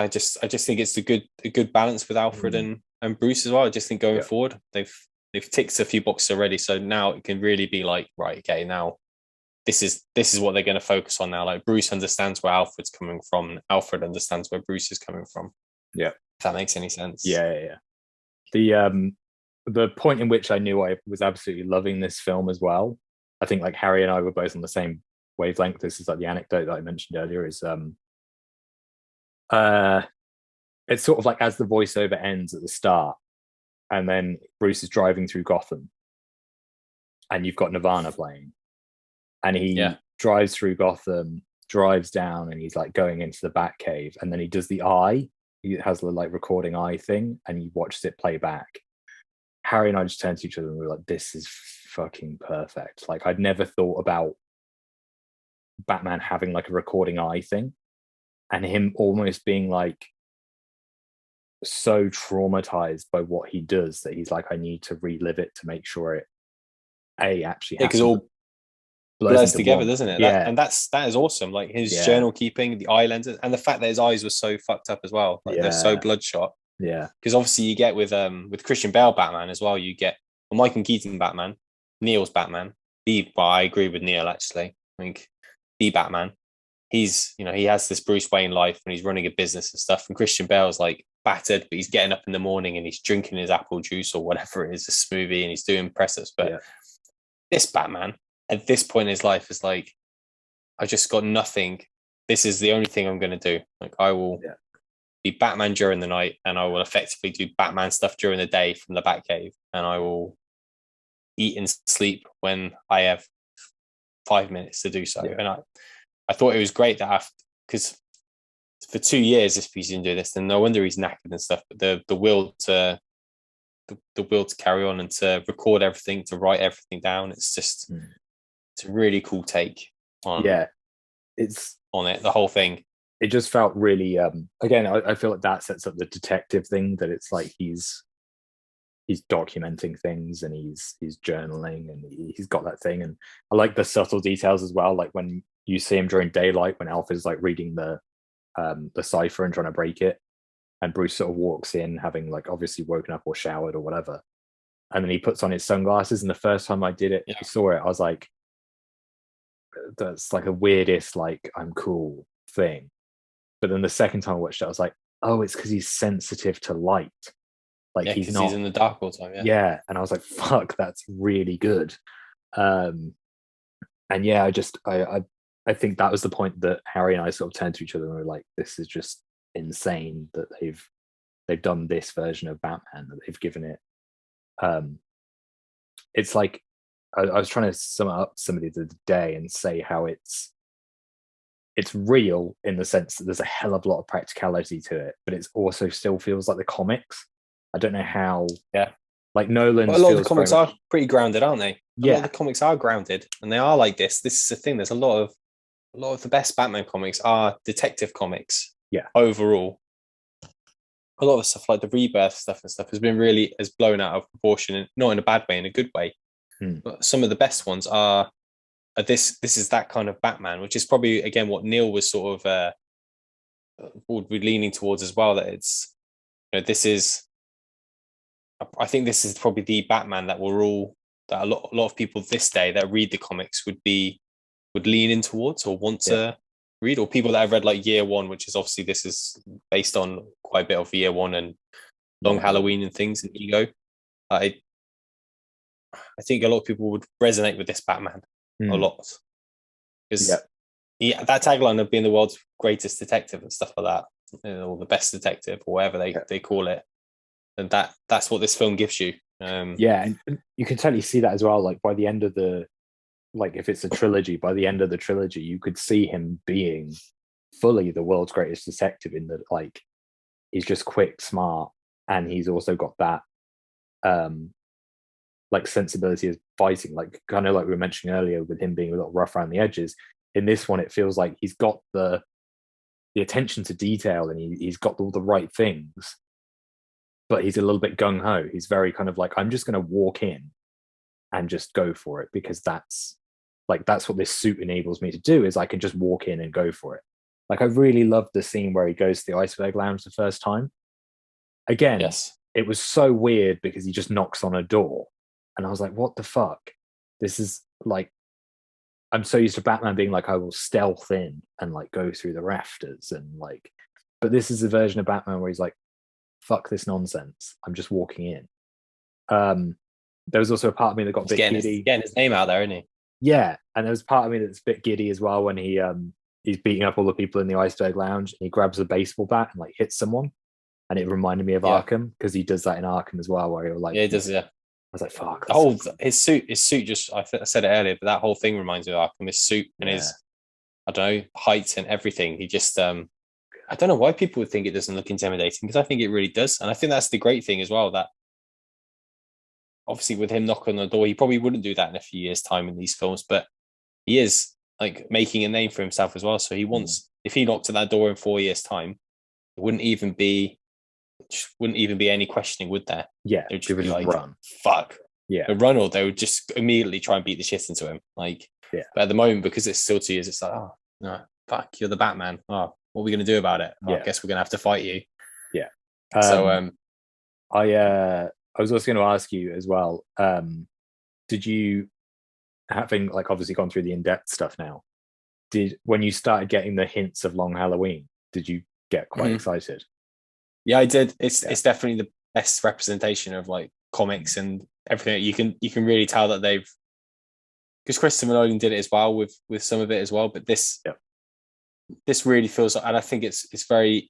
just think it's a good balance with Alfred and Bruce as well. I just think going forward, they've ticked a few boxes already, so now it can really be like, right, okay, now this is what they're going to focus on now. Like, Bruce understands where Alfred's coming from, and Alfred understands where Bruce is coming from. Yeah, if that makes any sense. Yeah. The point in which I knew I was absolutely loving this film as well, I think like Harry and I were both on the same wavelength. This is like the anecdote that I mentioned earlier, is it's sort of like as the voiceover ends at the start, and then Bruce is driving through Gotham, and you've got Nirvana playing, and he drives through Gotham, drives down, and he's like going into the Batcave, and then he does the eye. He has the like recording eye thing, and he watches it play back. Harry and I just turned to each other and we were like, this is fucking perfect. Like, I'd never thought about Batman having like a recording eye thing, and him almost being like so traumatized by what he does that he's like, I need to relive it to make sure it actually happens. Because all blurs together, doesn't it? Yeah. That is awesome. Like, his journal keeping, the eye lenses, and the fact that his eyes were so fucked up as well. Like, they're so bloodshot. Yeah. Because obviously you get with Christian Bale Batman as well, you get Michael Keaton Batman, Neil's Batman. I agree with Neil, actually. I think the Batman, he's, he has this Bruce Wayne life when he's running a business and stuff, and Christian Bale's like battered, but he's getting up in the morning and he's drinking his apple juice or whatever it is, a smoothie, and he's doing press-ups. But this Batman at this point in his life is like, I just got nothing. This is the only thing I'm going to do. Like, I will be Batman during the night, and I will effectively do Batman stuff during the day from the Batcave, and I will eat and sleep when I have 5 minutes to do so. And I thought it was great that because for 2 years, if he's been doing this, then no wonder he's knackered and stuff. But the will to carry on and to record everything, to write everything down, it's just it's a really cool take on it's on it, the whole thing. It just felt really again, I feel like that sets up the detective thing, that it's like he's he's documenting things and he's journaling and he's got that thing. And I like the subtle details as well, like when you see him during daylight when Alfred's like reading the cipher and trying to break it, and Bruce sort of walks in having like obviously woken up or showered or whatever, and then he puts on his sunglasses. And the first time I did it, I saw it, I was like, that's like the weirdest like I'm cool thing. But then the second time I watched it, I was like, oh, it's because he's sensitive to light. Like he's not. He's in the dark all the time. Yeah, and I was like, fuck, that's really good. And yeah, I think that was the point that Harry and I sort of turned to each other and we were like, this is just insane that they've done this version of Batman, that they've given it. It's like I was trying to sum up somebody the other day and say how it's real in the sense that there's a hell of a lot of practicality to it, but it also still feels like the comics. I don't know how. Yeah. Like Nolan. Well, a lot of the comics are pretty grounded, aren't they? A lot of the comics are grounded, and they are like this. This is the thing. There's a lot of the best Batman comics are detective comics. Yeah. Overall, a lot of stuff like the Rebirth stuff and stuff has blown out of proportion, and not in a bad way, in a good way. But some of the best ones are this is that kind of Batman, which is probably again what Neil was sort of would be leaning towards as well. That it's, you know, I think this is probably the Batman that a lot of people this day that read the comics would lean in towards or want to read, or people that have read like Year One, which is obviously this is based on quite a bit of Year One and Long Halloween and things and Ego. I think a lot of people would resonate with this Batman a lot, because that tagline of being the world's greatest detective and stuff like that, or the best detective or whatever they call it, and that's what this film gives you. And you can totally see that as well. Like by the end of if it's a trilogy, by the end of the trilogy, you could see him being fully the world's greatest detective in that, like, he's just quick, smart, and he's also got that like sensibility of fighting, like kind of like we were mentioning earlier with him being a little rough around the edges. In this one, it feels like he's got the attention to detail and he's got all the right things, but he's a little bit gung-ho. He's very kind of like, I'm just going to walk in and just go for it, because that's what this suit enables me to do, is I can just walk in and go for it. Like, I really loved the scene where he goes to the Iceberg Lounge the first time. Again, it was so weird because he just knocks on a door. And I was like, what the fuck? This is like, I'm so used to Batman being like, I will stealth in and like go through the rafters and like, but this is a version of Batman where he's like, fuck this nonsense, I'm just walking in. There was also a part of me that got a bit giddy. Getting his name out there, isn't he? Yeah, and there was part of me that's a bit giddy as well when he's beating up all the people in the Iceberg Lounge and he grabs a baseball bat and like hits someone, and it reminded me of Arkham, because he does that in Arkham as well, where he'll like, he does, I was like, fuck. His suit just, I said it earlier, but that whole thing reminds me of Arkham. His suit and his, I don't know, height and everything. He just, I don't know why people would think it doesn't look intimidating, because I think it really does. And I think that's the great thing as well, that obviously with him knocking on the door, he probably wouldn't do that in a few years' time in these films, but he is like making a name for himself as well. So he wants, if he knocked at that door in 4 years' time, it wouldn't even be any questioning, would there? Yeah, they would just be like, run. Fuck. Yeah. They'd run, or they would just immediately try and beat the shit into him. Like, but at the moment, because it's still 2 years, it's like, oh no, fuck, you're the Batman. Oh, what are we gonna do about it? Oh, I guess we're gonna have to fight you. Yeah. I was also going to ask you as well, did you, having like obviously gone through the in-depth stuff now, when you started getting the hints of Long Halloween, did you get quite excited? Yeah, I did. It's definitely the best representation of like comics and everything. You can really tell that they've, because Christopher Nolan did it as well with some of it as well. But this really feels, and I think it's very,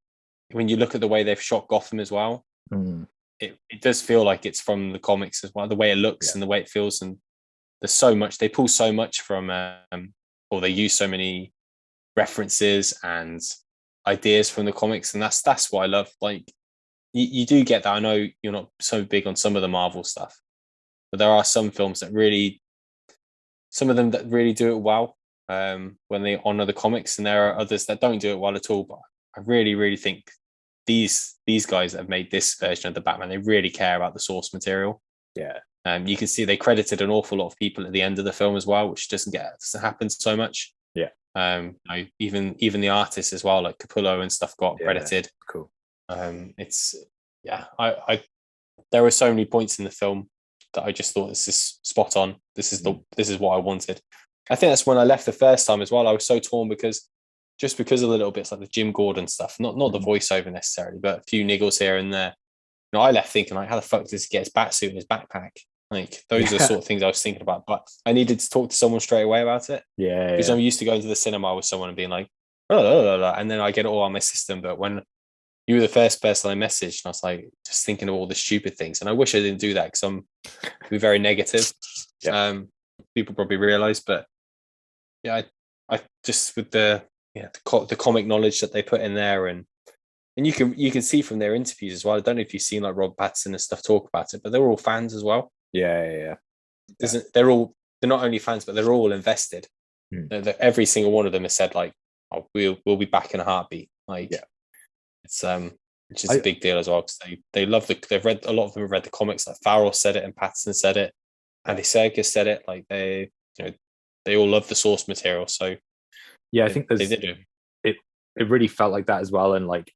when you look at the way they've shot Gotham as well, it does feel like it's from the comics as well. The way it looks and the way it feels, and there's so much, they pull so much from, or they use so many references and ideas from the comics, and that's what I love. Like, you do get that. I know you're not so big on some of the Marvel stuff, but there are some films that really, some of them that really do it well when they honor the comics, and there are others that don't do it well at all. But I really, really think these guys that have made this version of the Batman, they really care about the source material. Yeah. You can see they credited an awful lot of people at the end of the film as well, which doesn't happen so much. Yeah. Even the artists as well, like Capullo and stuff, got credited. Cool. It's I there were so many points in the film that I just thought, this is spot on. This is what I wanted. I think that's when I left the first time as well. I was so torn because of the little bits like the Jim Gordon stuff, not the voiceover necessarily, but a few niggles here and there. I left thinking, like, how the fuck does he get his batsuit in his backpack? Like, those are the sort of things I was thinking about. But I needed to talk to someone straight away about it. Yeah. Because I'm used to going to the cinema with someone and being like, oh, and then I get it all on my system. But when you were the first person I messaged, and I was like, just thinking of all the stupid things. And I wish I didn't do that, because I'm very negative. Yeah. People probably realize, but yeah, I just, with the comic knowledge that they put in there, and you can see from their interviews as well. I don't know if you've seen like Rob Pattinson and stuff talk about it, but they're all fans as well. Yeah. They're not only fans, but they're all invested. Every single one of them has said, like, oh, we'll be back in a heartbeat. Like, it's which is a big deal as well, because they love they've read, a lot of them have read the comics. Like Farrell said it, and Pattinson said it, Andy Serkis said it. Like, they all love the source material. So I think it really felt like that as well. And like,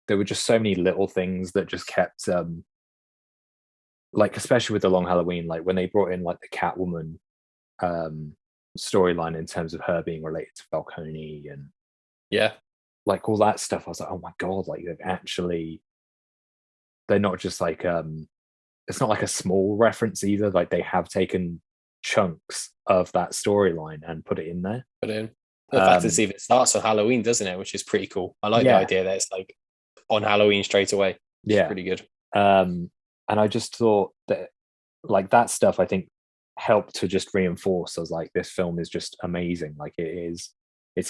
there were just so many little things that just kept like, especially with the Long Halloween, like when they brought in like the Catwoman storyline in terms of her being related to Falcone, and like all that stuff, I was like, oh my god, like they're not just like it's not like a small reference either. Like, they have taken chunks of that storyline and put it in there. The fact it even starts on Halloween, doesn't it? Which is pretty cool. I like the idea that it's like on Halloween straight away. It's pretty good. And I just thought that, like, that stuff, I think, helped to just reinforce. I was like, this film is just amazing. Like, it's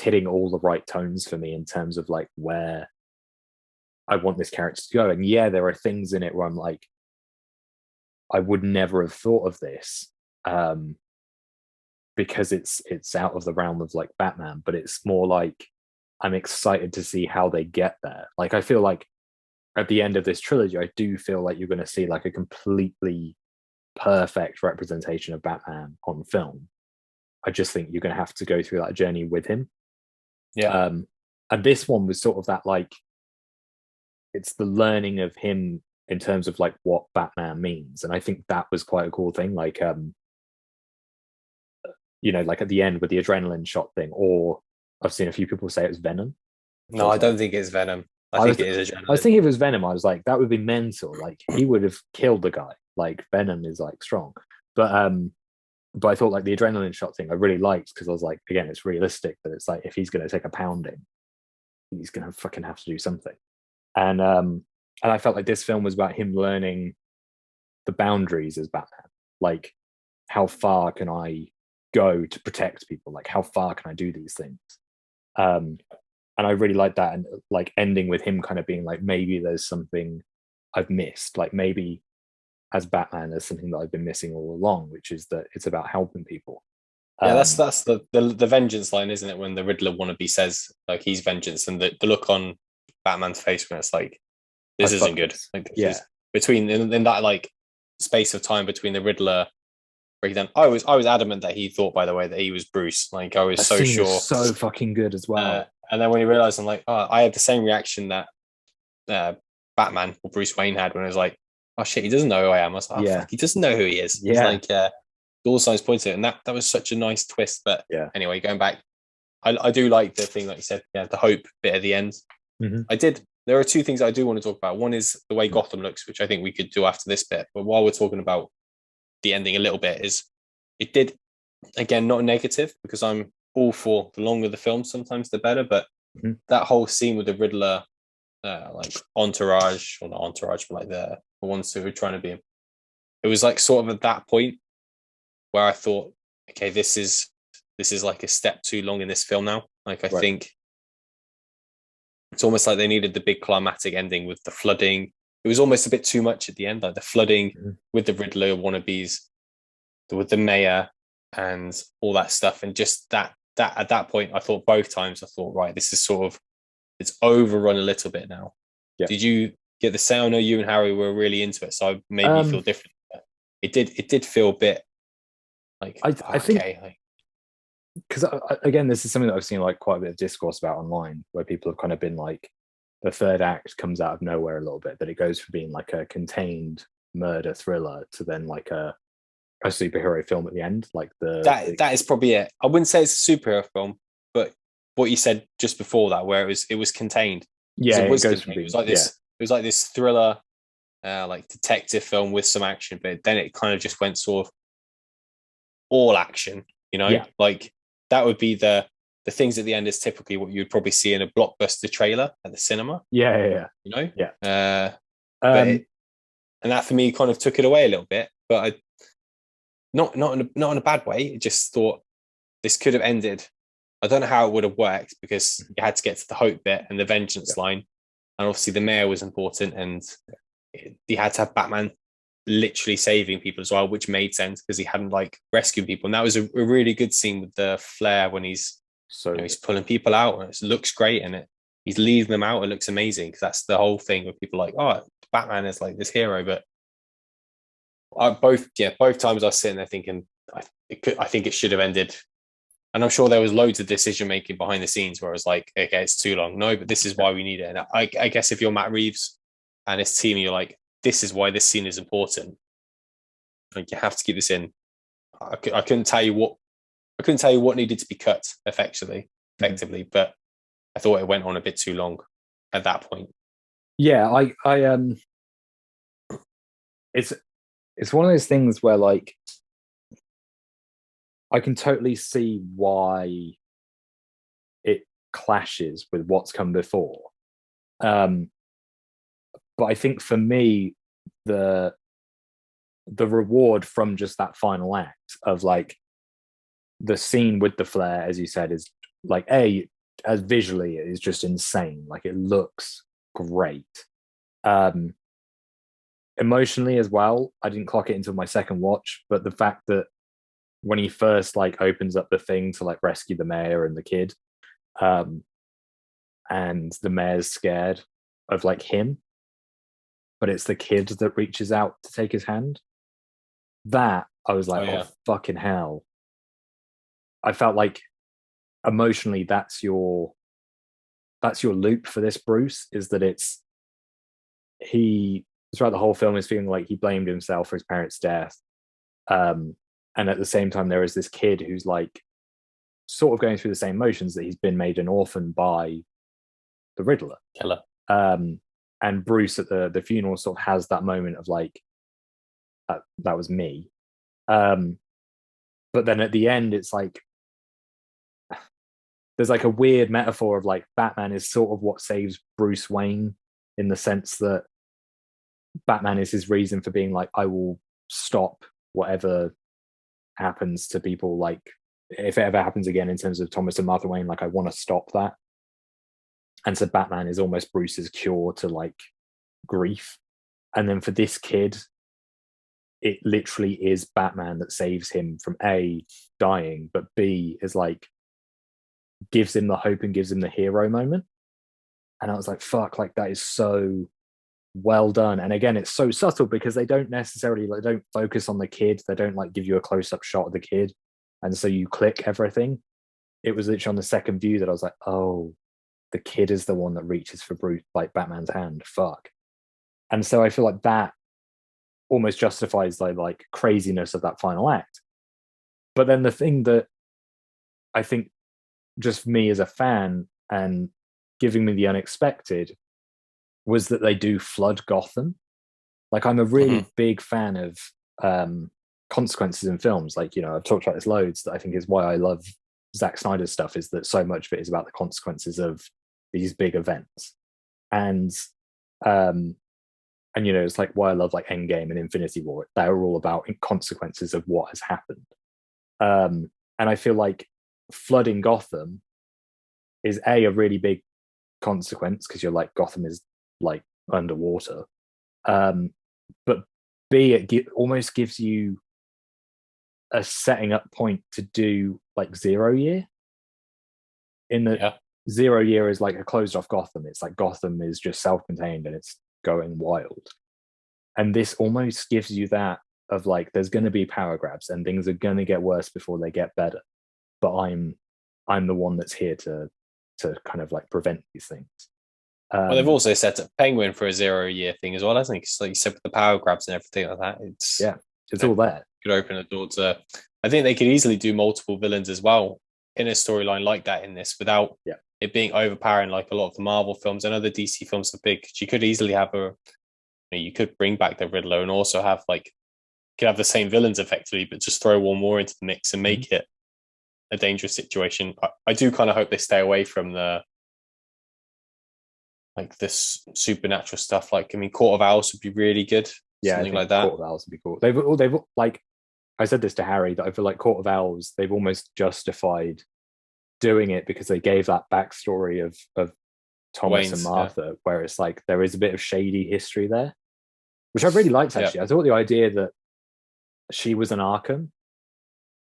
hitting all the right tones for me in terms of like where I want this character to go. And there are things in it where I'm like, I would never have thought of this, because it's out of the realm of like Batman, but it's more like, I'm excited to see how they get there. Like, I feel like at the end of this trilogy, I do feel like you're going to see like a completely perfect representation of Batman on film. I just think you're going to have to go through that journey with him. And this one was sort of that, like, it's the learning of him in terms of like what Batman means. And I think that was quite a cool thing. Like, like at the end with the adrenaline shot thing, or I've seen a few people say it was Venom. No, I don't think it's Venom. I think it is adrenaline. I was thinking if it was Venom, I was like, that would be mental. Like, he would have killed the guy. Like, Venom is like strong. But I thought like the adrenaline shot thing I really liked, because I was like, again, it's realistic that it's like, if he's going to take a pounding, he's going to fucking have to do something. And I felt like this film was about him learning the boundaries as Batman. Like, how far can I go to protect people? Like, how far can I do these things? And I really like that. And like, ending with him kind of being like, maybe there's something I've missed. Like, maybe as Batman, there's something that I've been missing all along, which is that it's about helping people. That's the vengeance line, isn't it? When the Riddler wannabe says like he's vengeance, and the look on Batman's face when it's like, this isn't good. Like, between in that like space of time between the Riddler breakdown, I was adamant that he thought, by the way, that he was Bruce. Like, I was so sure. So fucking good as well. And then when he realized, I'm like, I had the same reaction that Batman or Bruce Wayne had when it was like, oh shit, he doesn't know who I am. I was like, fuck, he doesn't know who he is. Yeah. It's like all signs point to it, and that was such a nice twist. But anyway, going back, I do like the thing, like you said, the hope bit at the end. There are two things I do want to talk about. One is the way Gotham looks, which I think we could do after this bit. But while we're talking about the ending a little bit, is it did, again, not negative, because I'm all for the longer the film, sometimes the better. But that whole scene with the Riddler, like entourage, or not entourage, but like the ones who were trying to be him, it was like sort of at that point where I thought, okay, this is like a step too long in this film now. Like, I think it's almost like they needed the big climatic ending with the flooding. It was almost a bit too much at the end, like the flooding with the Riddler wannabes, with the mayor and all that stuff. And just that at that point, I thought both times, I thought, right, this is sort of, it's overrun a little bit now. Did you get the sound? I know you and Harry were really into it, so maybe you feel different. But it did feel a bit like, I think, because again, this is something that I've seen like quite a bit of discourse about online, where people have kind of been like, the third act comes out of nowhere a little bit, that it goes from being like a contained murder thriller to then like a superhero film at the end. Like that is probably it. I wouldn't say it's a superhero film, but what you said just before that, where it was contained. Yeah, it was goes contained. from being, It was like this. yeah. It was like this thriller, like detective film with some action, but then it kind of just went sort of all action. Yeah. Like that would be the things at the end is typically what you would probably see in a blockbuster trailer at the cinema. Yeah. Yeah. Um, and that for me kind of took it away a little bit, but I not in a bad way. I just thought this could have ended. I don't know how it would have worked because you had to get to the hope bit and the vengeance line, and obviously the mayor was important, and you had to have Batman literally saving people as well, which made sense because he hadn't like rescued people. And that was a really good scene with the flare when he's he's pulling people out, and it looks great, and he's leading them out. It looks amazing because that's the whole thing with people like, oh, Batman is like this hero, but both times I was sitting there thinking I think it should have ended. And I'm sure there was loads of decision making behind the scenes where I was like, okay, it's too long. No, but this is why we need it. And I guess if you're Matt Reeves and his team, you're like, this is why this scene is important. Like you have to keep this in. I couldn't tell you what needed to be cut effectively, but I thought it went on a bit too long at that point. Yeah, it's one of those things where like I can totally see why it clashes with what's come before. But I think for me, the reward from just that final act of like the scene with the flare, as you said, is like as visually it is just insane. Like it looks great. Emotionally as well, I didn't clock it until my second watch, but the fact that when he first like opens up the thing to like rescue the mayor and the kid, and the mayor's scared of like him, but it's the kid that reaches out to take his hand. That I was like, oh fucking hell. I felt like emotionally that's your loop for this Bruce, is that it's he throughout the whole film is feeling like he blamed himself for his parents' death. And at the same time, there is this kid who's like sort of going through the same motions, that he's been made an orphan by the Riddler. Killer. And Bruce at the funeral sort of has that moment of like, that was me. But then at the end, it's like, there's like a weird metaphor of like Batman is sort of what saves Bruce Wayne, in the sense that Batman is his reason for being like, I will stop whatever happens to people, like if it ever happens again in terms of Thomas and Martha Wayne, like I want to stop that. And so Batman is almost Bruce's cure to like grief. And then for this kid, it literally is Batman that saves him from A, dying, but B, is like gives him the hope and gives him the hero moment. And I was like, fuck, like that is so well done. And again, it's so subtle because they don't necessarily like don't focus on the kid. They don't like give you a close-up shot of the kid, and so you click everything. It was literally on the second view that I was like, oh, the kid is the one that reaches for Bruce, like Batman's hand. Fuck. And so I feel like that almost justifies the like craziness of that final act. But then the thing that I think, just me as a fan and giving me the unexpected, was that they do flood Gotham. Like I'm a really big fan of consequences in films. Like, you know, I've talked about this loads, that I think is why I love Zack Snyder's stuff, is that so much of it is about the consequences of these big events. And you know, it's like why I love like Endgame and Infinity War. They're all about consequences of what has happened. And I feel like flooding Gotham is a really big consequence, because you're like, Gotham is like underwater. But B, it almost gives you a setting up point to do like 0 Year, in that Zero Year is like a closed off Gotham. It's like Gotham is just self-contained and it's going wild. And this almost gives you that of like there's going to be power grabs and things are going to get worse before they get better. But I'm the one that's here to kind of like prevent these things. Well, they've also set up Penguin for a 0 year thing as well, hasn't it? Because like you said, with the power grabs and everything like that, it's all there. Could open a door to. I think they could easily do multiple villains as well in a storyline like that in this without it being overpowering like a lot of the Marvel films and other DC films are big. You could easily have you could bring back the Riddler and also have like you could have the same villains effectively, but just throw one more into the mix and make it a dangerous situation. I do kind of hope they stay away from the like this supernatural stuff. Like, I mean, Court of Owls would be really good. Yeah, something like that. Court of Owls would be cool. They've like I said this to Harry that I feel like Court of Owls, they've almost justified doing it because they gave that backstory of Thomas and Martha, where it's like there is a bit of shady history there, which I really liked actually. I thought the idea that she was an Arkham.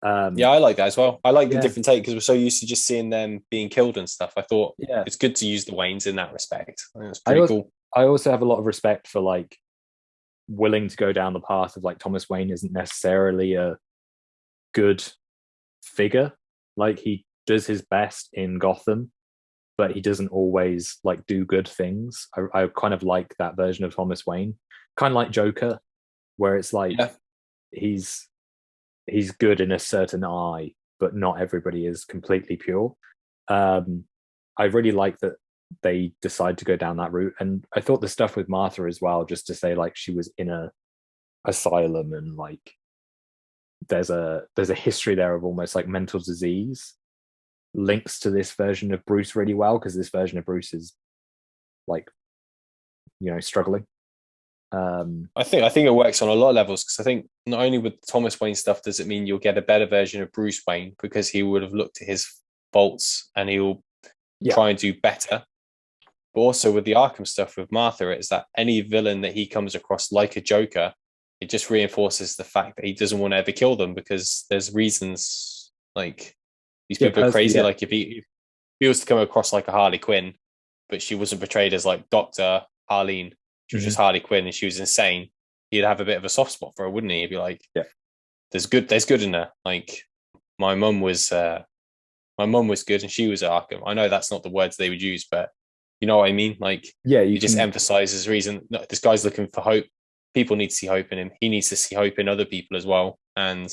I like that as well. I like the different take because we're so used to just seeing them being killed and stuff. I thought it's good to use the Waynes in that respect. I think it's pretty cool. I also have a lot of respect for like willing to go down the path of like Thomas Wayne isn't necessarily a good figure. Like he does his best in Gotham, but he doesn't always like do good things. I kind of like that version of Thomas Wayne, kind of like Joker, where it's like he's good in a certain eye, but not everybody is completely pure. I really like that they decide to go down that route, and I thought the stuff with Martha as well, just to say like she was in a asylum and like there's a history there of almost like mental disease links to this version of Bruce really well, because this version of Bruce is like struggling. I think it works on a lot of levels, because I think not only with Thomas Wayne stuff does it mean you'll get a better version of Bruce Wayne because he would have looked at his faults and he'll try and do better. But also with the Arkham stuff with Martha, it's that any villain that he comes across like a Joker, it just reinforces the fact that he doesn't want to ever kill them because there's reasons like these people are crazy. Like if he was to come across like a Harley Quinn, but she wasn't portrayed as like Dr. Harleen, she was just Harley Quinn and she was insane, he'd have a bit of a soft spot for her, wouldn't he? He'd be like, there's good in her. Like my mum was good and she was Arkham. I know that's not the words they would use, but you know what I mean? Like, you just emphasize his reason. No, this guy's looking for hope. People need to see hope in him. He needs to see hope in other people as well. And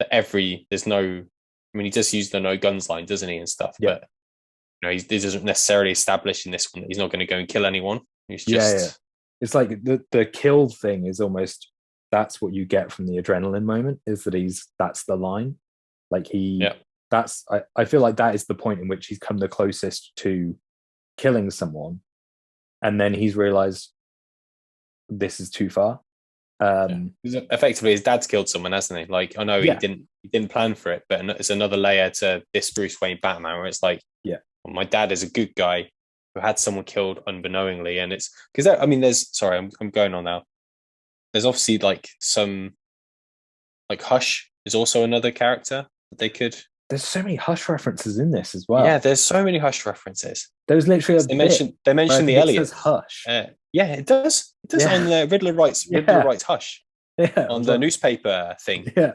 he just used the no guns line, doesn't he, and stuff. But he doesn't necessarily establish in this one that he's not going to go and kill anyone. He's just it's like the kill thing is almost, that's what you get from the adrenaline moment, is that that's the line. Like I feel like that is the point in which he's come the closest to killing someone, and then he's realized this is too far. Effectively his dad's killed someone, hasn't he? Like I know he didn't plan for it, but it's another layer to this Bruce Wayne Batman where it's like, well, my dad is a good guy who had someone killed unbeknowingly. And it's because I'm going on now. There's obviously like some like Hush is also another character that they could. There's so many Hush references in this as well. Yeah, there's so many Hush references. There was literally they mentioned the Elliot. Hush. It does. It does on the Riddler writes Hush on the newspaper thing. Yeah.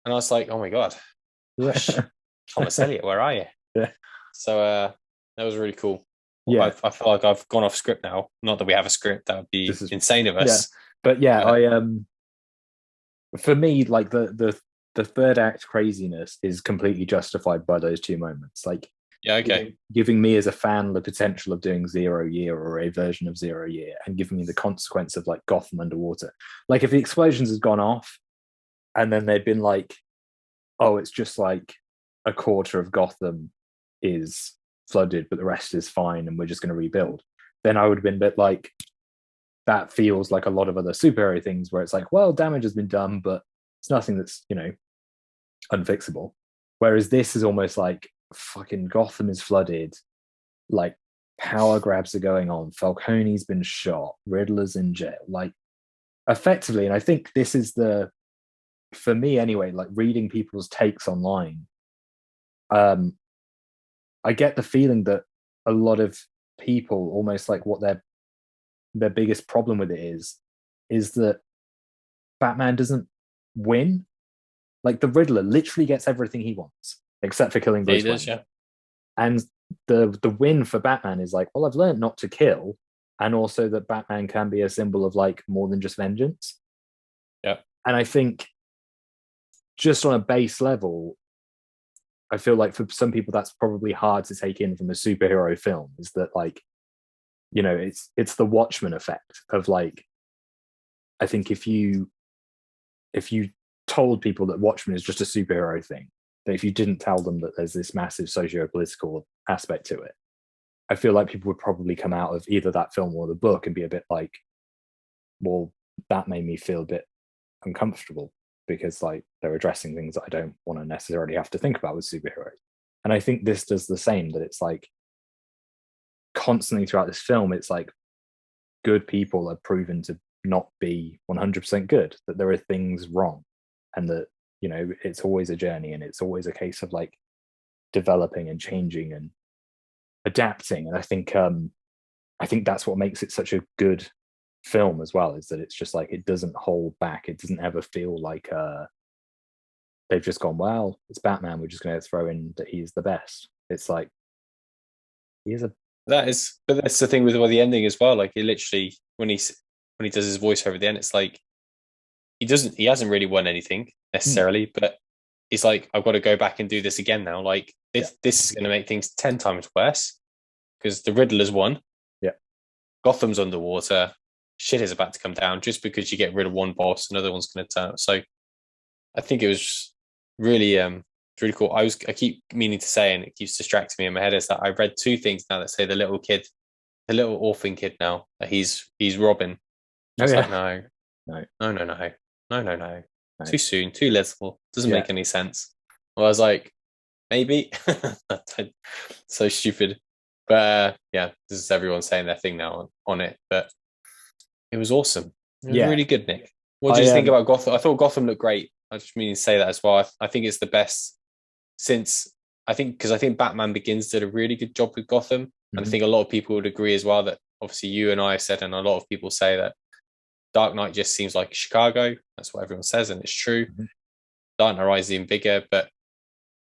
And I was like, oh my God, Hush. Thomas Elliot, where are you? Yeah. So that was really cool. Yeah. I feel like I've gone off script now. Not that we have a script, that would be insane of us. Yeah. But for me, like the third act craziness is completely justified by those two moments. Like, giving me as a fan the potential of doing 0 Year or a version of 0 Year, and giving me the consequence of like Gotham underwater. Like if the explosions had gone off and then they'd been like, oh, it's just like a quarter of Gotham is flooded, but the rest is fine and we're just going to rebuild, then I would have been a bit like, that feels like a lot of other superhero things where it's like, well, damage has been done, but it's nothing that's, unfixable. Whereas this is almost like, fucking Gotham is flooded, like power grabs are going on, Falcone's been shot, Riddler's in jail, like effectively. And I think this is for me anyway, like reading people's takes online, I I get the feeling that a lot of people almost like what their biggest problem with it is that Batman doesn't win. Like the Riddler literally gets everything he wants except for killing Bruce Wayne. Yeah. And the win for Batman is like, well, I've learned not to kill, and also that Batman can be a symbol of like more than just vengeance. Yeah. And I think just on a base level, I feel like for some people that's probably hard to take in from a superhero film, is that like, you know, it's the Watchmen effect of like, I think if you told people that Watchmen is just a superhero thing, that if you didn't tell them that there's this massive socio-political aspect to it, I feel like people would probably come out of either that film or the book and be a bit like, well, that made me feel a bit uncomfortable because like they're addressing things that I don't want to necessarily have to think about with superheroes. And I think this does the same, that it's like constantly throughout this film, it's like good people are proven to not be 100% good, that there are things wrong, and that, you know, it's always a journey and it's always a case of like developing and changing and adapting. And I think that's what makes it such a good film as well, is that it's just like it doesn't hold back. It doesn't ever feel like they've just gone, well, it's Batman, we're just going to throw in that he's the best. It's like he is a but that's the thing with the ending as well. Like, it literally, when he does his voiceover at the end, it's like he hasn't really won anything necessarily, but he's like, I've got to go back and do this again now. Like this is going to make things 10 times worse because the Riddler's won. Yeah, Gotham's underwater. Shit is about to come down. Just because you get rid of one boss, another one's going to turn up. So I think it was really really cool. I keep meaning to say, and it keeps distracting me in my head, is that I read two things now that say the little orphan kid now, that he's Robin. It's like, no. Too soon, too little. Doesn't make any sense. Well, I was like, maybe. So stupid. But this is everyone saying their thing now on it. But it was awesome. It was really good, Nick. What did you think about Gotham? I thought Gotham looked great. I just mean to say that as well. I think it's the best since, because I think Batman Begins did a really good job with Gotham. And I think a lot of people would agree as well that obviously you and I said, and a lot of people say, that Dark Knight just seems like Chicago. That's what everyone says, and it's true. Dark Knight Rises even bigger,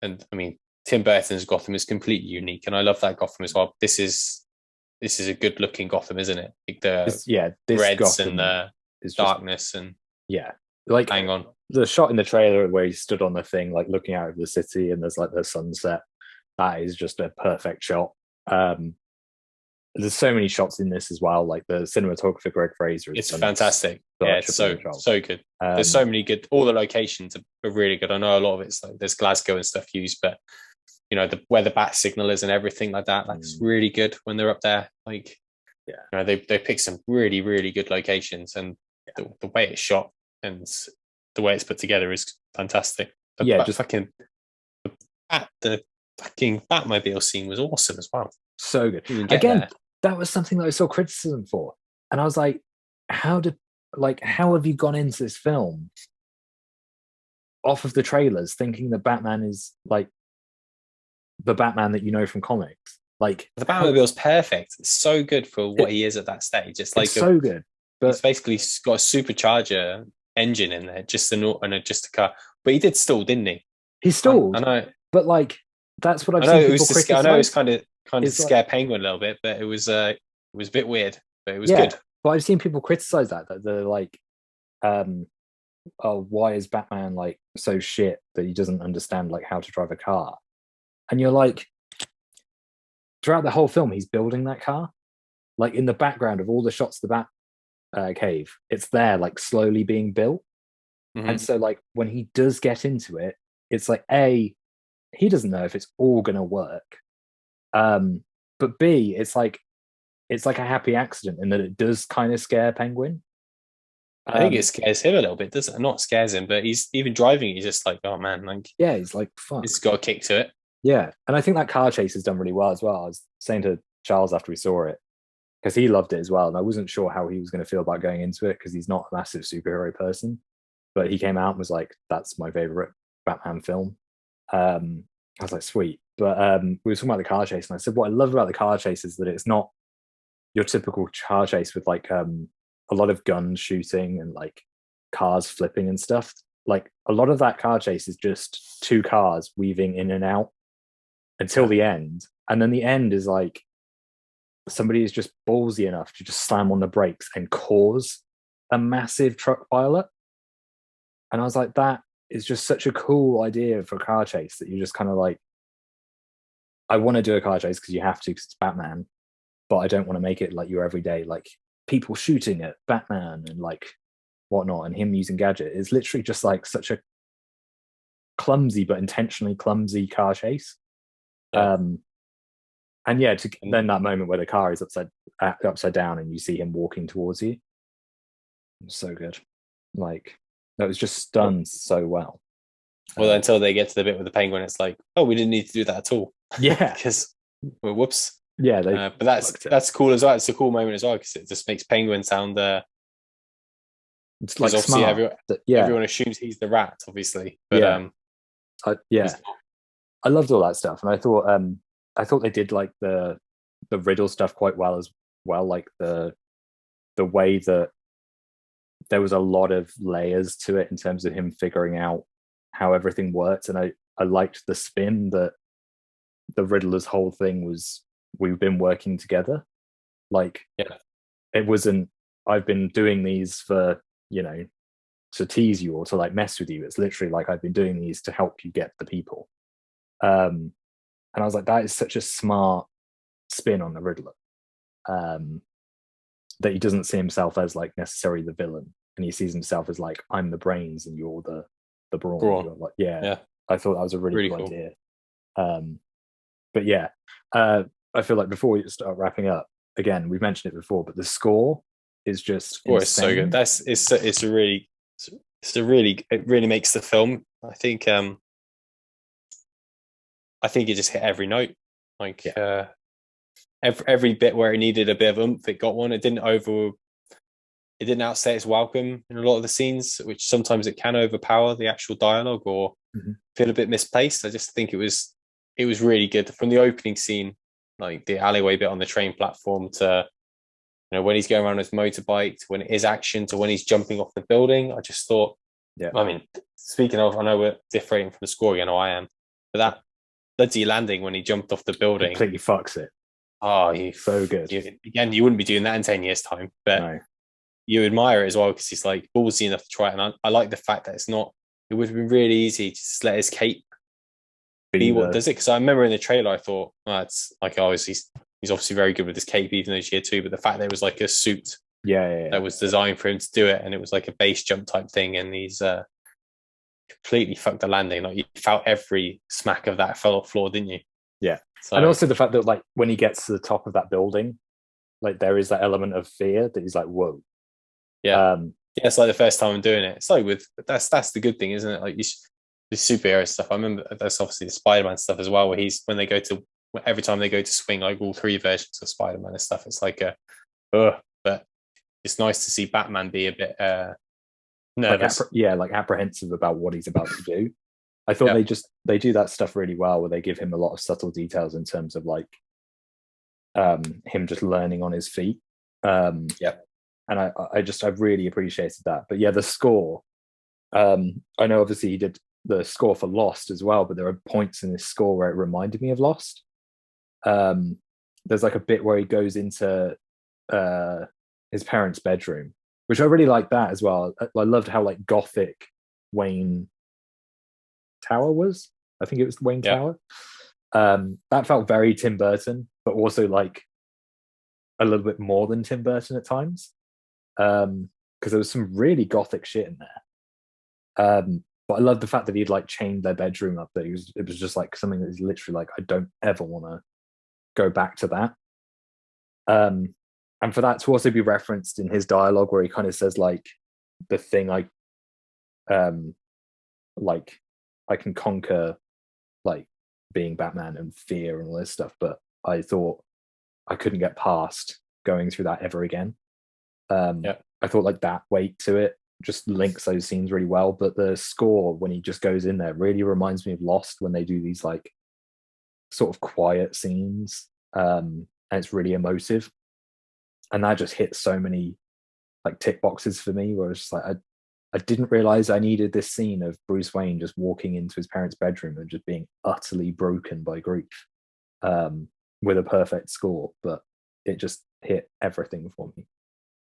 and I mean, Tim Burton's Gotham is completely unique, and I love that Gotham as well. This is a good looking Gotham, isn't it? Like this reds Gotham and the darkness, and like hang on, the shot in the trailer where he stood on the thing, like looking out of the city, and there's like the sunset. That is just a perfect shot. There's so many shots in this as well. Like the cinematographer Greg Fraser, it's fantastic. It's so good. There's so many good. All the locations are really good. I know a lot of it's like there's Glasgow and stuff used, but you know where the bat signal is and everything like that. That's really good when they're up there. Like, you know, they pick some really really good locations, and the way it's shot and the way it's put together is fantastic. The fucking Batmobile scene was awesome as well. So good. Again, that was something that I saw criticism for, and I was like, how have you gone into this film off of the trailers thinking that Batman is like the Batman that you know from comics? Like, the Batmobile's perfect. It's so good for what he is at that stage. It's like so good, but it's basically got a supercharger engine in there, just a car. But he did stall, didn't he? He stalled. I know, but like that's what I've seen people criticize. I know it's kind of scare Penguin a little bit, but it was a bit weird, but it was good. But I've seen people criticize that they're like, oh, why is Batman like so shit that he doesn't understand like how to drive a car? And you're like, throughout the whole film, he's building that car. Like in the background of all the shots of the Bat cave, it's there like slowly being built. And so like when he does get into it, it's like he doesn't know if it's all gonna work. But B, it's like a happy accident in that it does kind of scare Penguin. I think it scares him a little bit, doesn't it? Not scares him, but he's even driving. He's just like, oh man, like he's like, fuck. It's got a kick to it. Yeah, and I think that car chase is done really well as well. I was saying to Charles after we saw it, because he loved it as well, and I wasn't sure how he was going to feel about going into it because he's not a massive superhero person. But he came out and was like, "That's my favorite Batman film." I was like, "Sweet," But we were talking about the car chase, and I said what I love about the car chase is that it's not your typical car chase with like a lot of gun shooting and like cars flipping and stuff. Like a lot of that car chase is just two cars weaving in and out until the end, and then the end is like somebody is just ballsy enough to just slam on the brakes and cause a massive truck pileup. And I was like, that is just such a cool idea for a car chase, that you're just kind of like, I want to do a car chase because you have to, because it's Batman, but I don't want to make it like your everyday, like people shooting at Batman and like whatnot and him using gadget. It's literally just like such a clumsy but intentionally clumsy car chase. And yeah, then that moment where the car is upside down and you see him walking towards you, so good. Like that was just done so well. Well, until they get to the bit with the penguin, it's like, oh, we didn't need to do that at all. Yeah, because well, whoops. Yeah, but that's cool as well. It's a cool moment as well because it just makes Penguin sound. It's like smart. Everyone assumes he's the rat, obviously. But I loved all that stuff, and I thought they did like the riddle stuff quite well as well. Like the way that there was a lot of layers to it in terms of him figuring out how everything worked, and I liked the spin that the Riddler's whole thing was. We've been working together. Like, it wasn't, I've been doing these for, to tease you or to like mess with you. It's literally like, I've been doing these to help you get the people. And I was like, that is such a smart spin on the Riddler. That he doesn't see himself as like necessarily the villain. And he sees himself as like, I'm the brains and you're the brawn. Like, I thought that was a really cool idea. But yeah, I feel like before we start wrapping up, again, we've mentioned it before, but the score is just it's so good. It really makes the film. I think it just hit every note. Like every bit where it needed a bit of oomph, it got one. It didn't outstay its welcome in a lot of the scenes, which sometimes it can overpower the actual dialogue or feel a bit misplaced. I just think it was really good from the opening scene. Like the alleyway bit on the train platform to, when he's going around his motorbike, to when it is action, to when he's jumping off the building. I just thought, I mean, speaking of, I know we're differing from the score again, I am, but that bloody landing when he jumped off the building completely fucks it. Oh, so good. You wouldn't be doing that in 10 years' time, but you admire it as well because he's like ballsy enough to try it. And I like the fact that it would have been really easy to just let his cape be what does it, because I remember in the trailer I thought, it's like, he's obviously very good with his cape even though he's year 2, but the fact that it was like a suit that was designed for him to do it, and it was like a base jump type thing, and he's completely fucked the landing. Like you felt every smack of that floor, didn't you? And also the fact that like when he gets to the top of that building, like there is that element of fear that he's like, whoa. It's like the first time I'm doing it. It's like that's the good thing, isn't it? Like the superhero stuff. I remember that's obviously the Spider-Man stuff as well, where every time they go to swing like all 3 versions of Spider-Man and stuff, it's like but it's nice to see Batman be a bit nervous. Like apprehensive about what he's about to do. I thought they do that stuff really well, where they give him a lot of subtle details in terms of like him just learning on his feet. And I really appreciated that. But yeah, the score. I know obviously he did the score for Lost as well, but there are points in this score where it reminded me of Lost. There's like a bit where he goes into his parents' bedroom, which I really like that as well. I loved how like gothic Wayne Tower was. I think it was Wayne Tower. That felt very Tim Burton, but also like a little bit more than Tim Burton at times, because there was some really gothic shit in there. But I love the fact that he'd like chained their bedroom up. It was just like something that is literally like, I don't ever want to go back to that. And for that to also be referenced in his dialogue, where he kind of says like the thing like I can conquer like being Batman and fear and all this stuff, but I thought I couldn't get past going through that ever again. I thought like that weight to it just links those scenes really well. But the score when he just goes in there really reminds me of Lost, when they do these like sort of quiet scenes, and it's really emotive, and that just hits so many like tick boxes for me. Where it's just like I didn't realize I needed this scene of Bruce Wayne just walking into his parents' bedroom and just being utterly broken by grief, with a perfect score, but it just hit everything for me.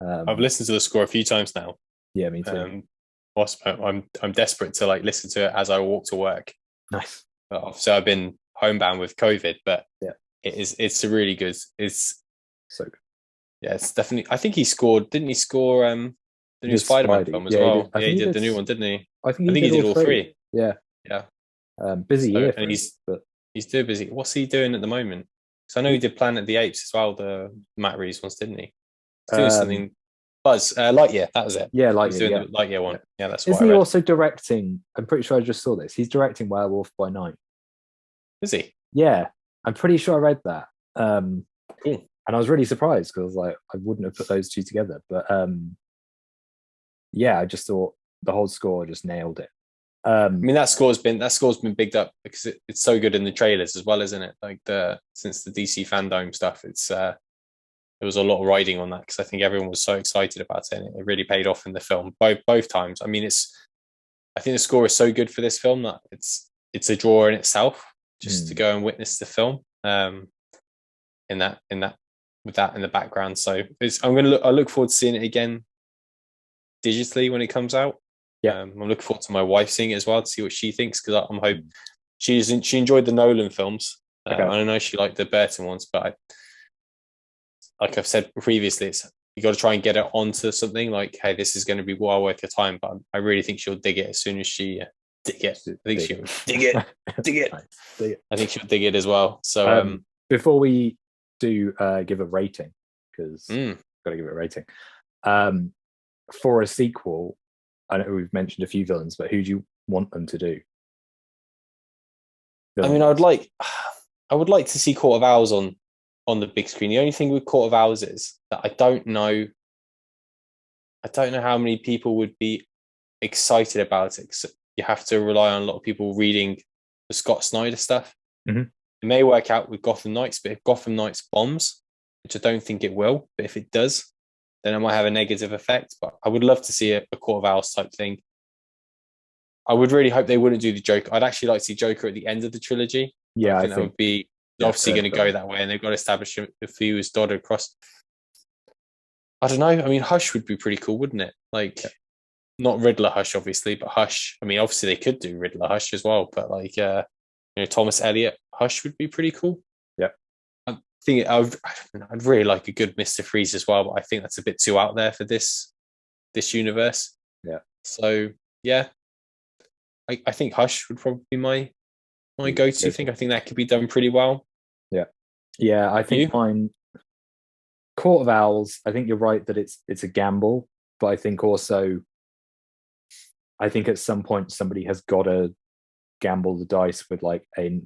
I've listened to the score a few times now. Yeah, me too. I'm desperate to like listen to it as I walk to work. Nice. So I've been homebound with COVID, but yeah, it's a really good. It's so good. Yeah, it's definitely. I think he scored. Didn't he score the new Spider-Man film as yeah, well? He He did did the new one, didn't he? I think he did all three. Yeah. Yeah. Busy year for and him, but he's too busy. What's he doing at the moment? Because I know he did Planet of the Apes as well, the Matt Reeves ones, didn't he? He's doing something. Lightyear, that was it. Yeah, Lightyear. He's doing the Lightyear one. Yeah, that's what Isn't he also directing? I'm pretty sure I just saw this. He's directing Werewolf by Night. Is he? Yeah, I'm pretty sure I read that. Cool. And I was really surprised because like I wouldn't have put those two together. But yeah, I just thought the whole score just nailed it. I mean, that score's been bigged up because it's so good in the trailers as well, isn't it? Like since the DC Fandom stuff, there was a lot of riding on that because I think everyone was so excited about it, and it really paid off in the film both times. I mean, I think the score is so good for this film that it's a draw in itself just to go and witness the film. With that in the background, so I look forward to seeing it again digitally when it comes out. Yeah, I'm looking forward to my wife seeing it as well to see what she thinks because I'm hoping she enjoyed the Nolan films. Okay. I don't know she liked the Burton ones, but like I've said previously, you got to try and get it onto something like, hey, this is going to be well worth your time. But I really think she'll dig it as soon as she dig it. I think she'll dig it. Dig it. Nice. I think she'll dig it as well. So before we do give a rating, because got to give it a rating. For a sequel, I know we've mentioned a few villains, but who do you want them to do? Villains. I mean, I would like to see Court of Owls on the big screen. The only thing with Court of Owls is that I don't know how many people would be excited about it. Cause you have to rely on a lot of people reading the Scott Snyder stuff. Mm-hmm. It may work out with Gotham Knights, but if Gotham Knights bombs, which I don't think it will, but if it does, then it might have a negative effect. But I would love to see a Court of Owls type thing. I would really hope they wouldn't do the Joker. I'd actually like to see Joker at the end of the trilogy. Yeah, I think that would be obviously going to go that way, and they've got to establish a few is dotted across. I don't know. I mean, Hush would be pretty cool, wouldn't it? Like, not Riddler Hush, obviously, but Hush. I mean, obviously they could do Riddler Hush as well, but like, Thomas Elliot Hush would be pretty cool. Yeah, I think I'd really like a good Mr. Freeze as well, but I think that's a bit too out there for this universe. Yeah. So yeah, I think Hush would probably be my go-to thing. I think that could be done pretty well. Yeah. I think mine. Court of Owls. I think you're right that it's a gamble, but I think also, I think at some point somebody has got to gamble the dice with like a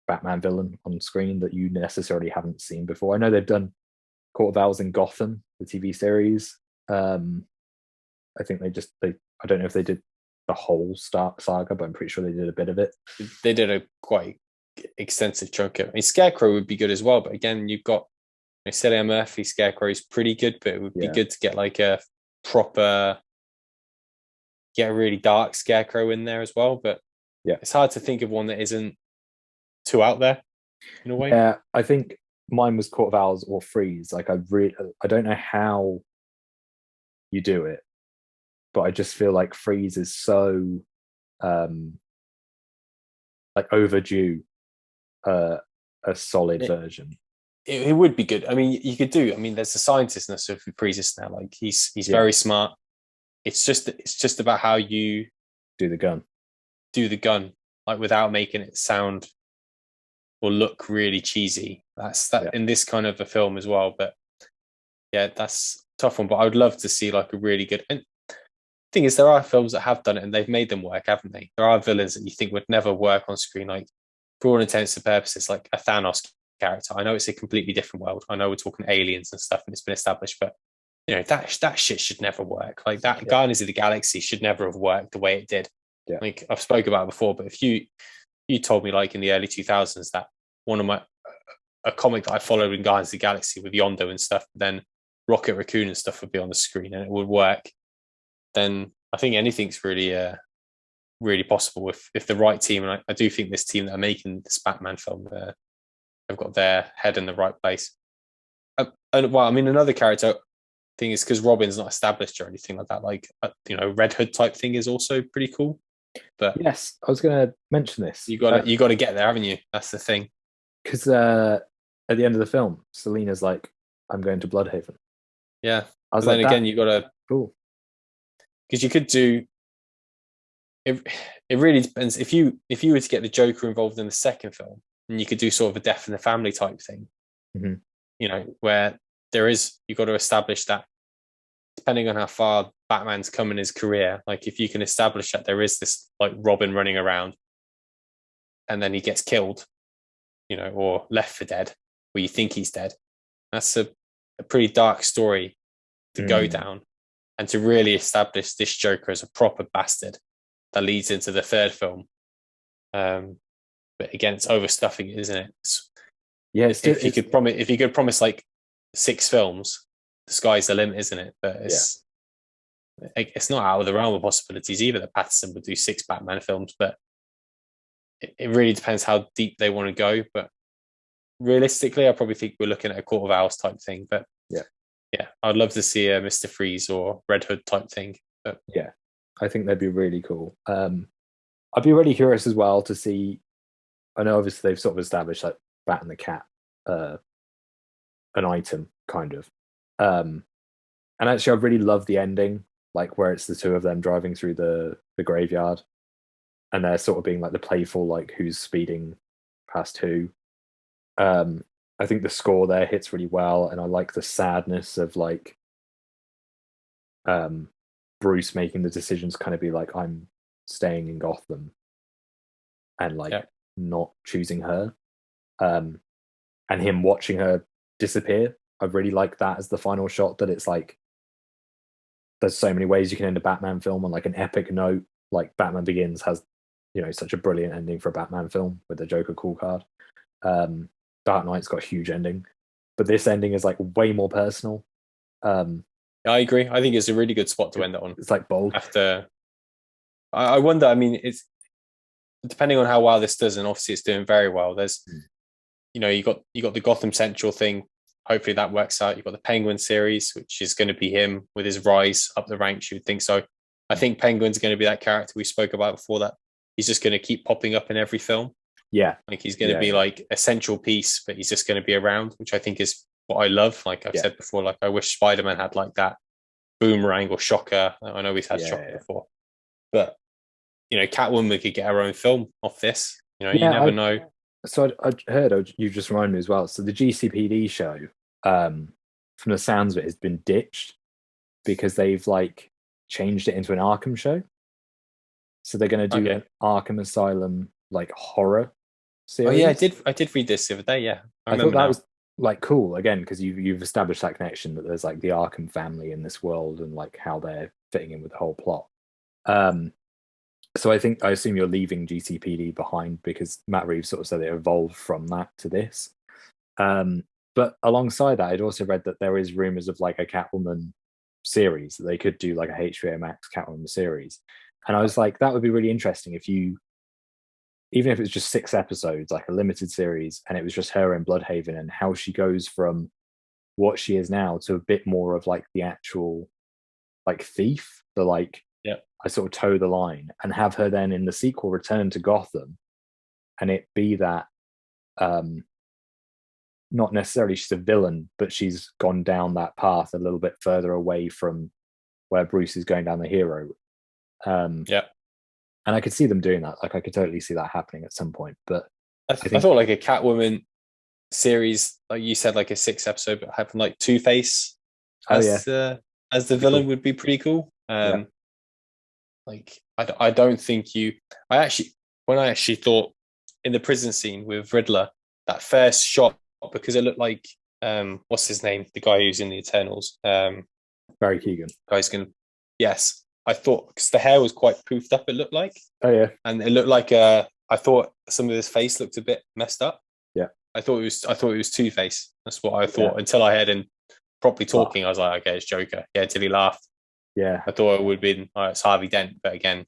Batman villain on screen that you necessarily haven't seen before. I know they've done Court of Owls in Gotham, the TV series. I think I don't know if they did the whole saga, but I'm pretty sure they did a bit of it. They did a quite extensive chunk of it. I mean, Scarecrow would be good as well, but again, you've got Cillian Murphy. Scarecrow is pretty good, but it would be good to get like a proper, get a really dark Scarecrow in there as well. But yeah, it's hard to think of one that isn't too out there in a way. Yeah, I think mine was Court of Owls or Freeze. Like I don't know how you do it, but I just feel like Freeze is so like overdue a solid version. It would be good. I mean, you could do. I mean, there's a scientist in Sophie Freeze now. Like he's very smart. It's just about how you do the gun, like without making it sound or look really cheesy. That's in this kind of a film as well. But yeah, that's a tough one. But I would love to see like a really good. And the thing is, there are films that have done it and they've made them work, haven't they? There are villains that you think would never work on screen, like for all intents and purposes, like a Thanos character. I know it's a completely different world. I know we're talking aliens and stuff, and it's been established, but that shit should never work. Like that Guardians of the Galaxy should never have worked the way it did. Yeah. Like I've spoken about it before, but if you told me like in the early 2000s that one of my a comic that I followed in Guardians of the Galaxy with Yondo and stuff, then Rocket Raccoon and stuff would be on the screen and it would work, then I think anything's really really possible if the right team, and I do think this team that are making this Batman film, have got their head in the right place. And well, I mean, another character thing is because Robin's not established or anything like that. Like, Red Hood type thing is also pretty cool. But yes, I was going to mention this. You got to get there, haven't you? That's the thing. Because at the end of the film, Selina's like, "I'm going to Bloodhaven." Yeah. I was but like, then again, you got to cool, because you could do. It really depends. If you were to get the Joker involved in the second film, and you could do sort of a death in the family type thing, where you've got to establish that, depending on how far Batman's come in his career, like if you can establish that there is this like Robin running around and then he gets killed, or left for dead, or you think he's dead, that's a pretty dark story to go down, and to really establish this Joker as a proper bastard that leads into the third film. But again, it's overstuffing it, isn't it? If you could promise like 6 films, the sky's the limit, isn't it? But it's not out of the realm of possibilities either that Patterson would do 6 Batman films, but it really depends how deep they want to go. But realistically, I probably think we're looking at a Court of Owls type thing. But yeah, I'd love to see a Mr. Freeze or Red Hood type thing. But yeah, I think that'd be really cool. I'd be really curious as well to see. I know obviously they've sort of established like Bat and the Cat, an item kind of. And actually, I really love the ending, like where it's the two of them driving through the graveyard, and they're sort of being like the playful, like who's speeding past who. I think the score there hits really well, and I like the sadness of like Bruce making the decisions, kind of be like, I'm staying in Gotham, and like not choosing her, and him watching her disappear. I really like that as the final shot, that it's like there's so many ways you can end a Batman film on like an epic note. Like Batman Begins has, such a brilliant ending for a Batman film with the Joker cool card. Dark Knight's got a huge ending, but this ending is like way more personal. I agree. I think it's a really good spot to end it on. It's like bold. After, I wonder. I mean, it's depending on how well this does, and obviously it's doing very well. There's, you got the Gotham Central thing. Hopefully that works out. You've got the Penguin series, which is going to be him with his rise up the ranks. You would think so. I think Penguin's going to be that character we spoke about before, that he's just going to keep popping up in every film. Yeah. Like he's going to be like a central piece, but he's just going to be around, which I think is what I love. Like I've said before, like I wish Spider-Man had like that Boomerang or Shocker. I know we've had Shocker before, but Catwoman could get her own film off this. You never know. So I heard, you just reminded me as well. So the GCPD show, from the sounds of it, has been ditched because they've like changed it into an Arkham show. So they're going to do an Arkham Asylum like horror series. Oh yeah, I did read this the other day. Yeah, I thought that was like cool again, because you've established that connection that there's like the Arkham family in this world and like how they're fitting in with the whole plot. So I assume you're leaving GCPD behind, because Matt Reeves sort of said it evolved from that to this. But alongside that, I'd also read that there is rumors of like a Catwoman series, that they could do like a HBO Max Catwoman series. And I was like, that would be really interesting even if it's just 6 episodes, like a limited series, and it was just her in Bloodhaven and how she goes from what she is now to a bit more of like the actual like thief, the like, I sort of toe the line, and have her then in the sequel return to Gotham, and it be that not necessarily she's a villain, but she's gone down that path a little bit further away from where Bruce is going down the hero. And I could see them doing that. Like I could totally see that happening at some point. But I thought like a Catwoman series, like you said, like a 6 episode, but having like Two-Face as the villain would be pretty cool. Like I don't think when I actually thought in the prison scene with Riddler, that first shot, because it looked like what's his name, the guy who's in the Eternals, Barry Keoghan. Yes, I thought, because the hair was quite poofed up, it looked like. Oh yeah. And it looked like I thought some of his face looked a bit messed up. Yeah. I thought it was Two-Face. That's what I thought until I heard him properly talking. I was like, okay, it's Joker. Yeah, till he laughed. Yeah. I thought it would have been it's Harvey Dent, but again,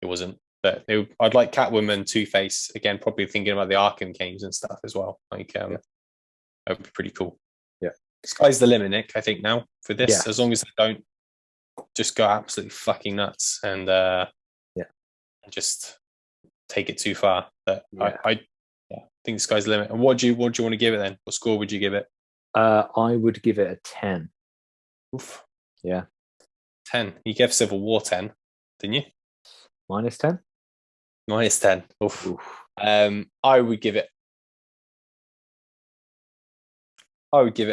it wasn't. But I'd like Catwoman, Two-Face again. Probably thinking about the Arkham games and stuff as well. Like, that would be pretty cool. Yeah, sky's the limit, Nick. I think now for this, Yeah. as long as they don't just go absolutely fucking nuts and just take it too far. But I think the sky's the limit. And what do you want to give it then? What score would you give it? I would give it a 10. Oof. Yeah. 10. You gave Civil War 10, didn't you? -10. -10. Oof. I would give it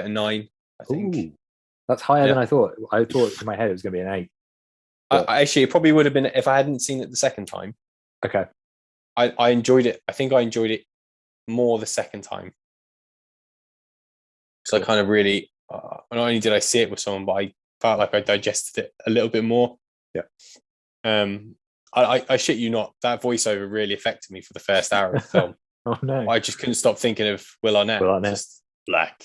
a 9, I think. Ooh, that's higher than I thought. I thought in my head it was going to be an 8. Actually, it probably would have been if I hadn't seen it the second time. Okay. I enjoyed it. I think I enjoyed it more the second time. So I kind of really, not only did I see it with someone, but I felt like I digested it a little bit more. Yeah. I shit you not, that voiceover really affected me for the first hour of the film. Oh no. I just couldn't stop thinking of Will Arnett. Just black.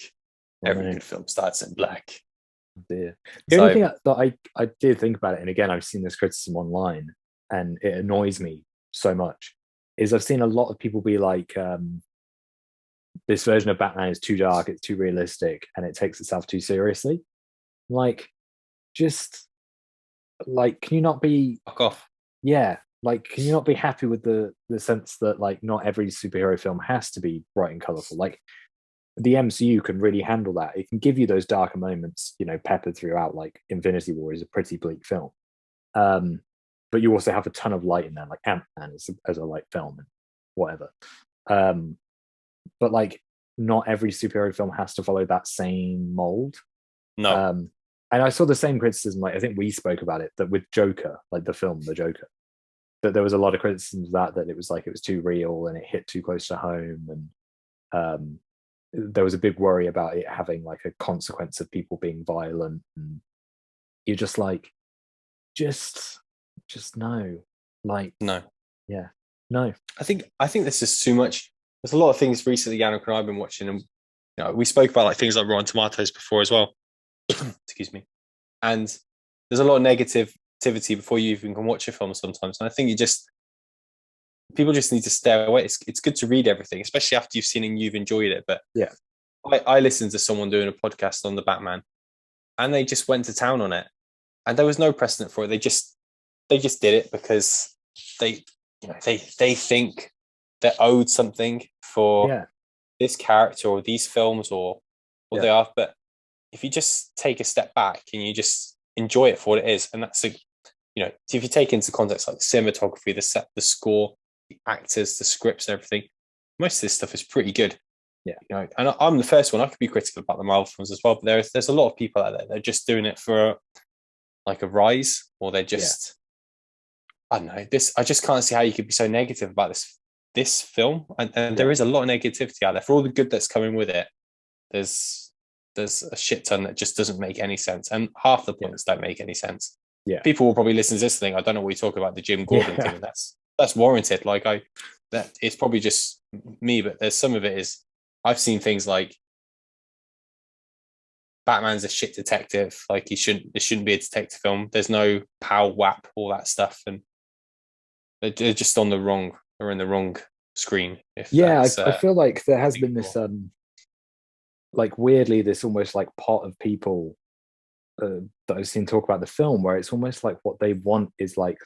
Every good film starts in black. Oh dear. The only thing that I did think about it, and again, I've seen this criticism online, and it annoys me so much, is I've seen a lot of people be like, this version of Batman is too dark, it's too realistic, and it takes itself too seriously. Like, just like, can you not be fuck off? Yeah, like, can you not be happy with the sense that like not every superhero film has to be bright and colorful? Like, the MCU can really handle that. It can give you those darker moments, peppered throughout. Like Infinity War is a pretty bleak film, but you also have a ton of light in there, like Ant-Man as a light film and whatever. But like, not every superhero film has to follow that same mold. No. And I saw the same criticism. Like, I think we spoke about it, that with Joker, like the film, The Joker, that there was a lot of criticism of that it was like it was too real and it hit too close to home, and there was a big worry about it having like a consequence of people being violent, and you're just like, just no, like no, yeah, no. I think this is too much. There's a lot of things recently, Yannick and I've been watching, and we spoke about like things like Rotten Tomatoes before as well. Excuse me. And there's a lot of negativity before you even can watch a film sometimes, and I think people just need to stay away. It's good to read everything, especially after you've seen it and you've enjoyed it. But yeah, I listened to someone doing a podcast on the Batman, and they just went to town on it, and there was no precedent for it. They just did it because they think they're owed something for this character or these films or what they are. But if you just take a step back and you just enjoy it for what it is, and that's if you take into context like the cinematography, the set, the score, the actors, the scripts, and everything, most of this stuff is pretty good. Yeah, and I'm the first one. I could be critical about the Marvel films as well, but there's a lot of people out there. They're just doing it for like a rise, or they're just I don't know. I just can't see how you could be so negative about this film, and there is a lot of negativity out there for all the good that's coming with it. There's a shit ton that just doesn't make any sense, and half the points don't make any sense. Yeah, people will probably listen to this thing. I don't know what you talk about the Jim Gordon thing. That's warranted. Like that it's probably just me, but there's some of it is I've seen things like Batman's a shit detective. Like it shouldn't be a detective film. There's no pow whap, all that stuff, and they're just on the wrong. They're in the wrong screen. I feel like there has been this like weirdly this almost like pot of people that I've seen talk about the film where it's almost like what they want is like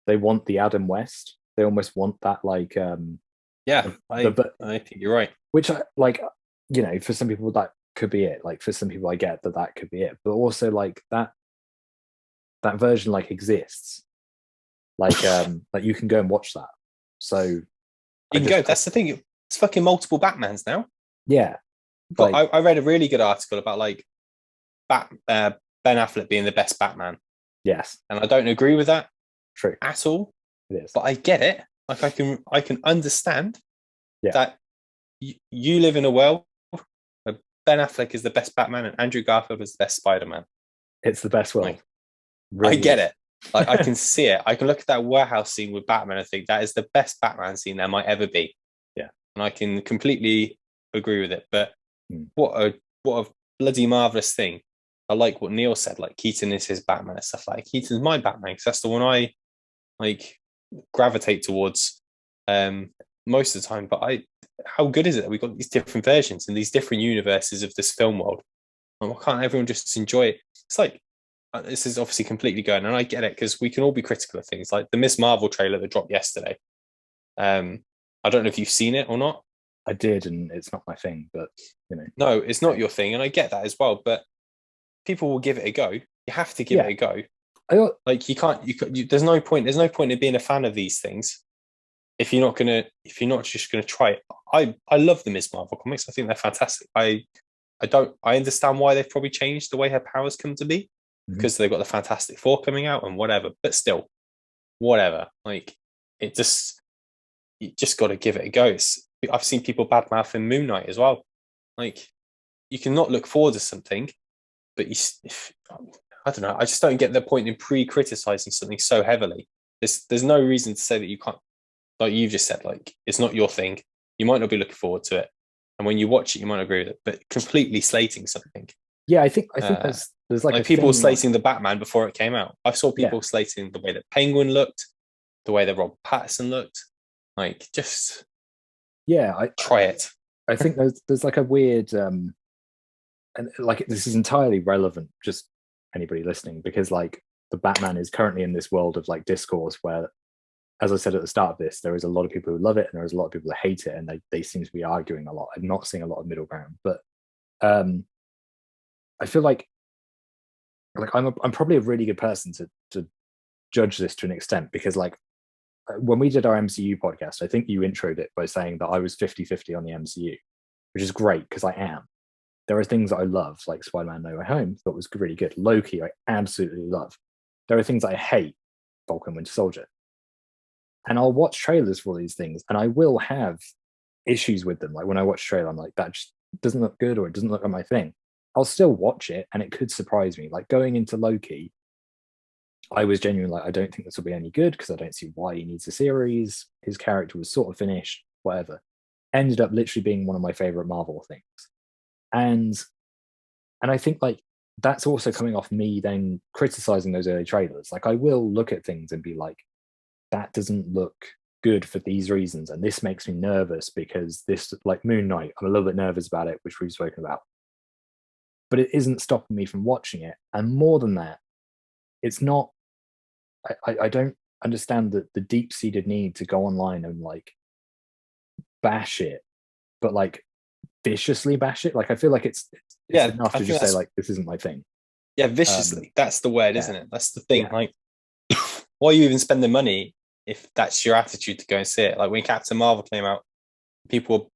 they want the Adam West. They almost want that like I think you're right. Which I like, for some people that could be it. Like for some people I get that could be it. But also like that version like exists. Like like you can go and watch that. So you can go. That's the thing. It's fucking multiple Batmans now. Yeah. But I read a really good article about like Ben Affleck being the best Batman. Yes. And I don't agree with that. True. At all. It is. But I get it. Like I can understand that you live in a world where Ben Affleck is the best Batman and Andrew Garfield is the best Spider-Man. It's the best world. Like, really I get it. Like I can see it. I can look at that warehouse scene with Batman and think that is the best Batman scene there might ever be. Yeah. and I can completely agree with it. But Mm. what a bloody marvelous thing. I like what Neil said. Like Keaton is his Batman and stuff. Like Keaton's my Batman because that's the one I like gravitate towards most of the time. But how good is it that we've got these different versions and these different universes of this film world? And why can't everyone just enjoy it? It's like this is obviously completely going, and I get it because we can all be critical of things like the Miss Marvel trailer that dropped yesterday. I don't know if you've seen it or not. I did, and it's not my thing, but No, it's not your thing, and I get that as well. But people will give it a go. You have to give yeah, it a go. I, Like you can't. There's no point. There's no point in being a fan of these things if you're not gonna. If you're not just gonna try it. I love the Miss Marvel comics. I think they're fantastic. I don't. I understand why they've probably changed the way her powers come to be because they've got the Fantastic Four coming out and whatever. But still, whatever. Like it just. You just got to give it a go. I've seen people badmouth in Moon Knight as well. Like you cannot look forward to something, but I don't know. I just don't get the point in pre-criticizing something so heavily. There's no reason to say that you can't, like you've just said, like it's not your thing. You might not be looking forward to it, and when you watch it, you might not agree with it. But completely slating something. yeah, I think there's like a people thing, slating the Batman before it came out. I saw yeah, people slating the way that Penguin looked, the way that Rob Pattinson looked. Like just yeah, try it. I think there's like a weird and like this is entirely relevant, just anybody listening, because like the Batman is currently in this world of like discourse where, as I said at the start of this, there is a lot of people who love it and there is a lot of people who hate it, and they seem to be arguing a lot. I'm not seeing a lot of middle ground, but I feel like I'm probably a really good person to judge this to an extent, because like when we did our MCU podcast, I think you introed it by saying that I was 50-50 on the MCU, which is great because I am. There are things that I love, like Spider-Man No Way Home, that was really good. Loki, I absolutely love. There are things I hate, Falcon Winter Soldier. And I'll watch trailers for these things and I will have issues with them. Like when I watch a trailer, I'm like, that just doesn't look good or it doesn't look like my thing. I'll still watch it and it could surprise me. Like going into Loki, I was genuinely like, I don't think this will be any good because I don't see why he needs a series. His character was sort of finished, whatever. Ended up literally being one of my favorite Marvel things. And I think like that's also coming off me then criticizing those early trailers. Like I will look at things and be like, that doesn't look good for these reasons. And this makes me nervous because this, like Moon Knight, I'm a little bit nervous about it, which we've spoken about. But it isn't stopping me from watching it. And more than that, it's not, I don't understand the deep-seated need to go online and like bash it, but like viciously bash it. Like I feel like it's enough to just say like, this isn't my thing. Yeah, viciously. That's the word, yeah. isn't it? That's the thing. Yeah. Like, why are you even spending money if that's your attitude to go and see it? Like when Captain Marvel came out, people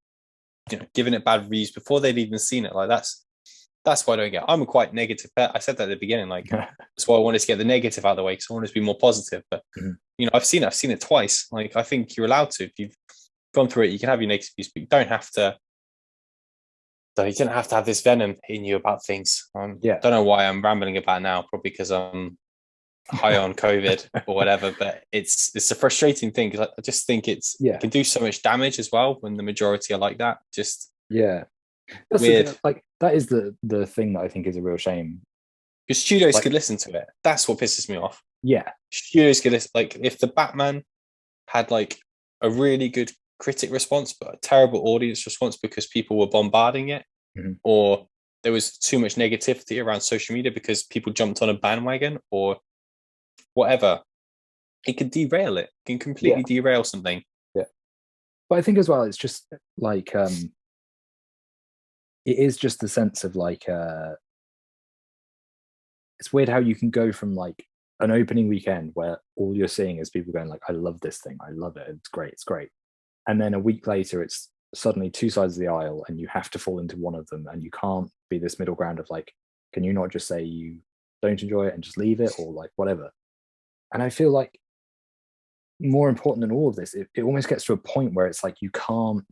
were giving it bad reviews before they'd even seen it. Like that's why I don't get. I'm a quite negative. I said that at the beginning. Like that's why I wanted to get the negative out of the way because I wanted to be more positive. But I've seen it twice. Like I think you're allowed to. If you've gone through it, you can have your negative views, but you don't have to. So you don't have to have this venom in you about things. Don't know why I'm rambling about now. Probably because I'm high on COVID or whatever. But it's a frustrating thing because I just think it can do so much damage as well when the majority are like that. Just that's weird. Like that is the thing that I think is a real shame. Because studios could listen to it. That's what pisses me off. Yeah, studios could listen. Like if the Batman had like a really good critic response but a terrible audience response because people were bombarding it, or there was too much negativity around social media because people jumped on a bandwagon or whatever, it could derail it. It can completely derail something. Yeah, but I think as well, it's just like it is just the sense of like it's weird how you can go from like an opening weekend where all you're seeing is people going like, I love this thing, I love it, it's great, and then a week later it's suddenly two sides of the aisle and you have to fall into one of them, and you can't be this middle ground of like, can you not just say you don't enjoy it and just leave it or like whatever. And I feel like more important than all of this, it almost gets to a point where it's like you can't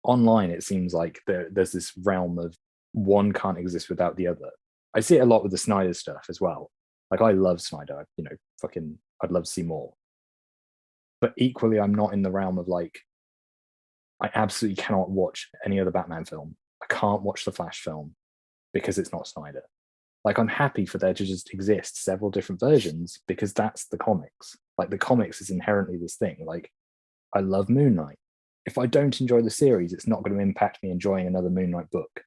online, it seems like there's this realm of one can't exist without the other. I see it a lot with the Snyder stuff as well. Like I love Snyder, I'd love to see more, but equally I'm not in the realm of like, I absolutely cannot watch any other Batman film. I can't watch the Flash film because it's not Snyder. Like, I'm happy for there to just exist several different versions because that's the comics. Like, the comics is inherently this thing. Like, I love Moon Knight. If I don't enjoy the series, it's not going to impact me enjoying another Moon Knight book.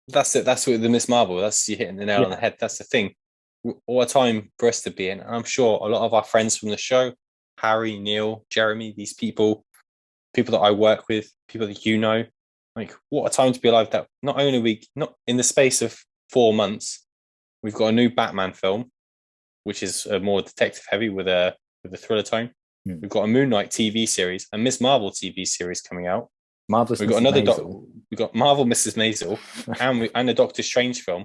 That's it. That's what the Miss Marvel. That's you hitting the nail on the head. That's the thing. What a time for us to be in. And I'm sure a lot of our friends from the show, Harry, Neil, Jeremy, these people that I work with, people that you know, like what a time to be alive. That not only we not in the space of 4 months, we've got a new Batman film, which is more detective heavy with a thriller tone. We've got a Moon Knight TV series, a Miss Marvel TV series coming out. Marvelous. We've got we've got Marvel Mrs. Maisel and a Doctor Strange film,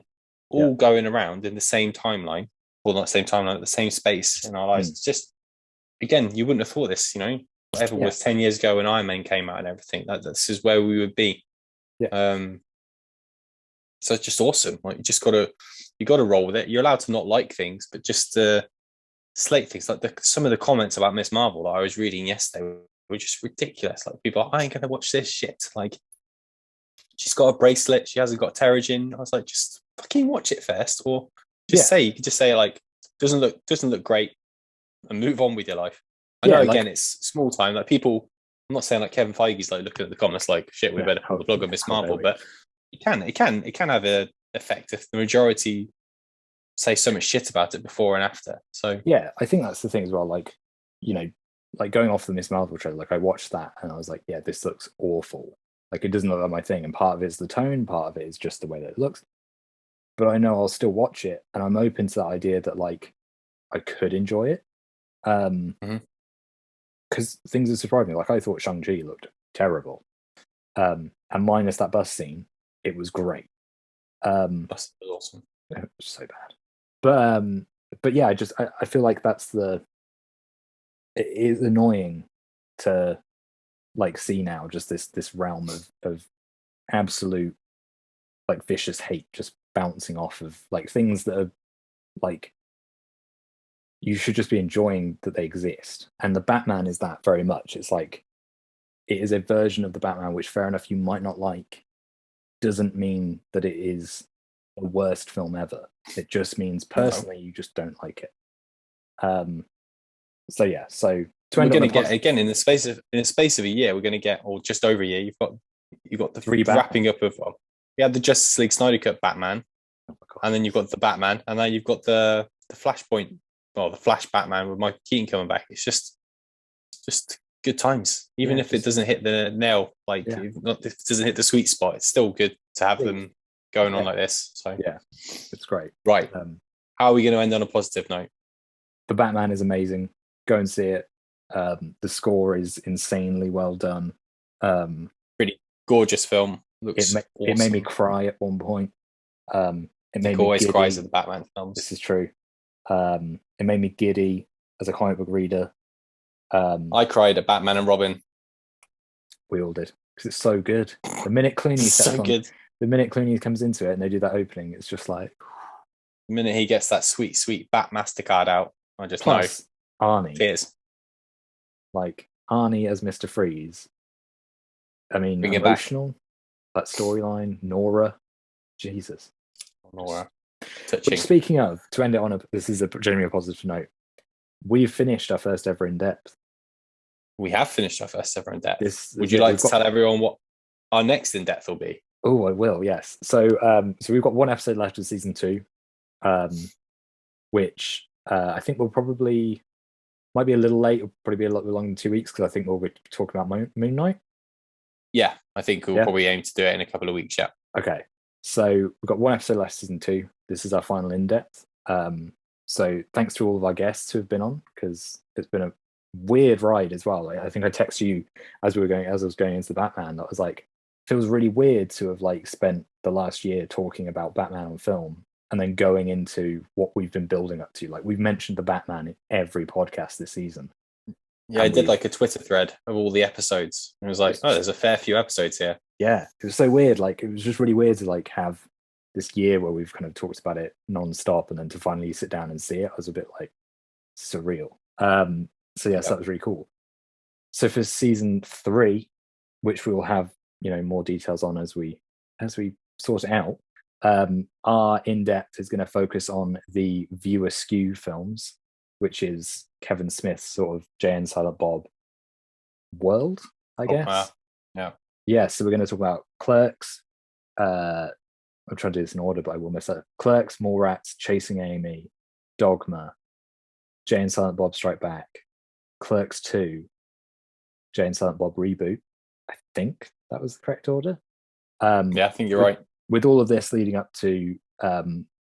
all going around in the same timeline, well, not the same timeline, the same space in our lives. It's just, again, you wouldn't have thought this, whatever was 10 years ago when Iron Man came out and everything. This is where we would be. So it's just awesome. Like you gotta roll with it. You're allowed to not like things, but just slate things. Like some of the comments about Miss Marvel that I was reading yesterday were just ridiculous. Like people are, I ain't gonna watch this shit. Like, she's got a bracelet, she hasn't got Terrigen. I was like, just fucking watch it first, or just you could just say like, doesn't look great, and move on with your life. I know, again, it's small time. Like people, I'm not saying like Kevin Feige's like looking at the comments like, shit, we better pull the plug on Miss Marvel, but it can have an effect if the majority say so much shit about it before and after. So yeah, I think that's the thing as well. Like, like going off the Miss Marvel trailer, like I watched that and I was like, yeah, this looks awful. Like, it doesn't look like my thing. And part of it is the tone, part of it is just the way that it looks. But I know I'll still watch it, and I'm open to the idea that like I could enjoy it. Because things have surprised me. Like, I thought Shang-Chi looked terrible. And minus that bus scene, it was great. Bus was awesome. It was so bad. But yeah, I feel like it is annoying to like see now just this realm of absolute like vicious hate just bouncing off of like things that are like, you should just be enjoying that they exist. And the Batman is that very much. It's like, it is a version of the Batman which, fair enough, you might not like, doesn't mean that it is the worst film ever. It just means personally you just don't like it. So we're going to get, again, in the space of a year, we're going to get, or just over a year, you've got the three wrapping up of, you had the Justice League Snyder Cut Batman, and then you've got the Batman, and then you've got the Flashpoint, or the Flash Batman with Michael Keaton coming back. It's just good times, even if it doesn't hit the nail, like if it doesn't hit the sweet spot, it's still good to have them going on like this. So yeah, it's great. Right, how are we going to end on a positive note? The Batman is amazing. Go and see it. The score is insanely well done. Pretty gorgeous film. It made me cry at one point. It made me always giddy. cries at the Batman films. This is true. It made me giddy as a comic book reader. I cried at Batman and Robin. We all did, because it's so good. The minute Clooney the minute Clooney comes into it and they do that opening, it's just like, the minute he gets that sweet Bat Mastercard out, I just know. Arnie. Tears. Like, Arnie as Mr. Freeze. I mean, bring emotional. That storyline, Nora. Jesus. Nora. Touching. Which, speaking of, to end it on, this is genuinely a positive note. We've finished our first ever in depth. We have finished our first ever in depth. Would you like to tell everyone what our next in depth will be? Oh, I will. Yes. So we've got one episode left of season 2, which I think might be a little late. It'll probably be a lot longer than 2 weeks, because I think we'll be talking about Moon Knight. Yeah, I think we'll probably aim to do it in a couple of weeks. Yeah. Okay. So we've got one episode left, season 2. This is our final in depth. So thanks to all of our guests who have been on, because it's been a weird ride as well. Like, I think I texted you as I was going into the Batman. That was like, feels really weird to have like spent the last year talking about Batman on film, and then going into what we've been building up to. Like, we've mentioned the Batman in every podcast this season. Yeah, I did like a Twitter thread of all the episodes. It was like, oh, there's a fair few episodes here. Yeah, it was so weird. Like, it was just really weird to like have this year where we've kind of talked about it non-stop, and then to finally sit down and see it was a bit like surreal. So yes, that was really cool. So for season 3, which we will have more details on as we sort it out. Our in-depth is going to focus on the View Askew films, which is Kevin Smith's sort of Jay and Silent Bob world, I guess. Yeah. So we're going to talk about Clerks. I'm trying to do this in order, but I will mess up. Clerks, Mallrats, Chasing Amy, Dogma, Jay and Silent Bob Strike Back, Clerks 2, Jay and Silent Bob Reboot. I think that was the correct order. I think you're right. With all of this leading up to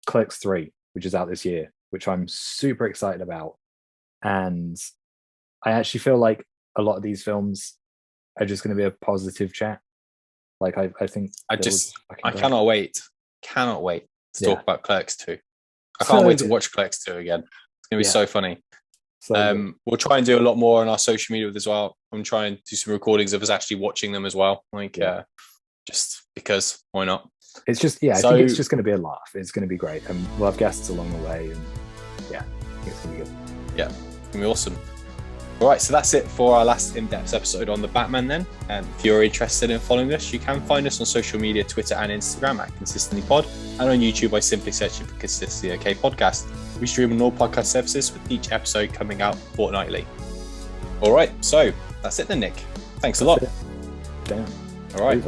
Clerks 3, which is out this year, which I'm super excited about. And I actually feel like a lot of these films are just going to be a positive chat. Like I think I cannot wait to talk about Clerks 2. I can't wait to watch Clerks 2 again. It's going to be so funny. We'll try and do a lot more on our social media as well. I'm trying to do some recordings of us actually watching them as well. Just because, why not? It's just, I think it's just going to be a laugh. It's going to be great. And we'll have guests along the way. And I think it's going to be good. Yeah, it's going to be awesome. All right, so that's it for our last in-depth episode on the Batman then. If you're interested in following us, you can find us on social media, Twitter and Instagram at ConsistentlyPod, and on YouTube by simply searching for Consistently OK Podcast. We stream on all podcast services with each episode coming out fortnightly. All right, so that's it then, Nick. Thanks a lot. Damn. All right.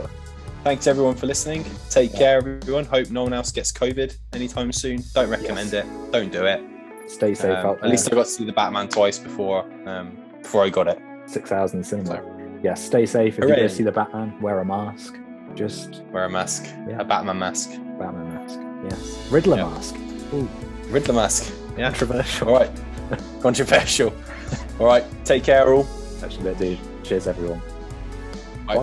Thanks everyone for listening. Take care, everyone. Hope no one else gets COVID anytime soon. Don't recommend it. Don't do it. Stay safe out there. At least I got to see the Batman twice before I got it. 6 hours in the cinema. Stay safe. If you go see the Batman, wear a mask. Just wear a mask. Yeah. A Batman mask. Batman mask. Yes. Riddler mask. Ooh. Riddler mask. Yeah. Controversial. All right. Controversial. All right. Take care, all. Actually, dude. Cheers, everyone. Bye.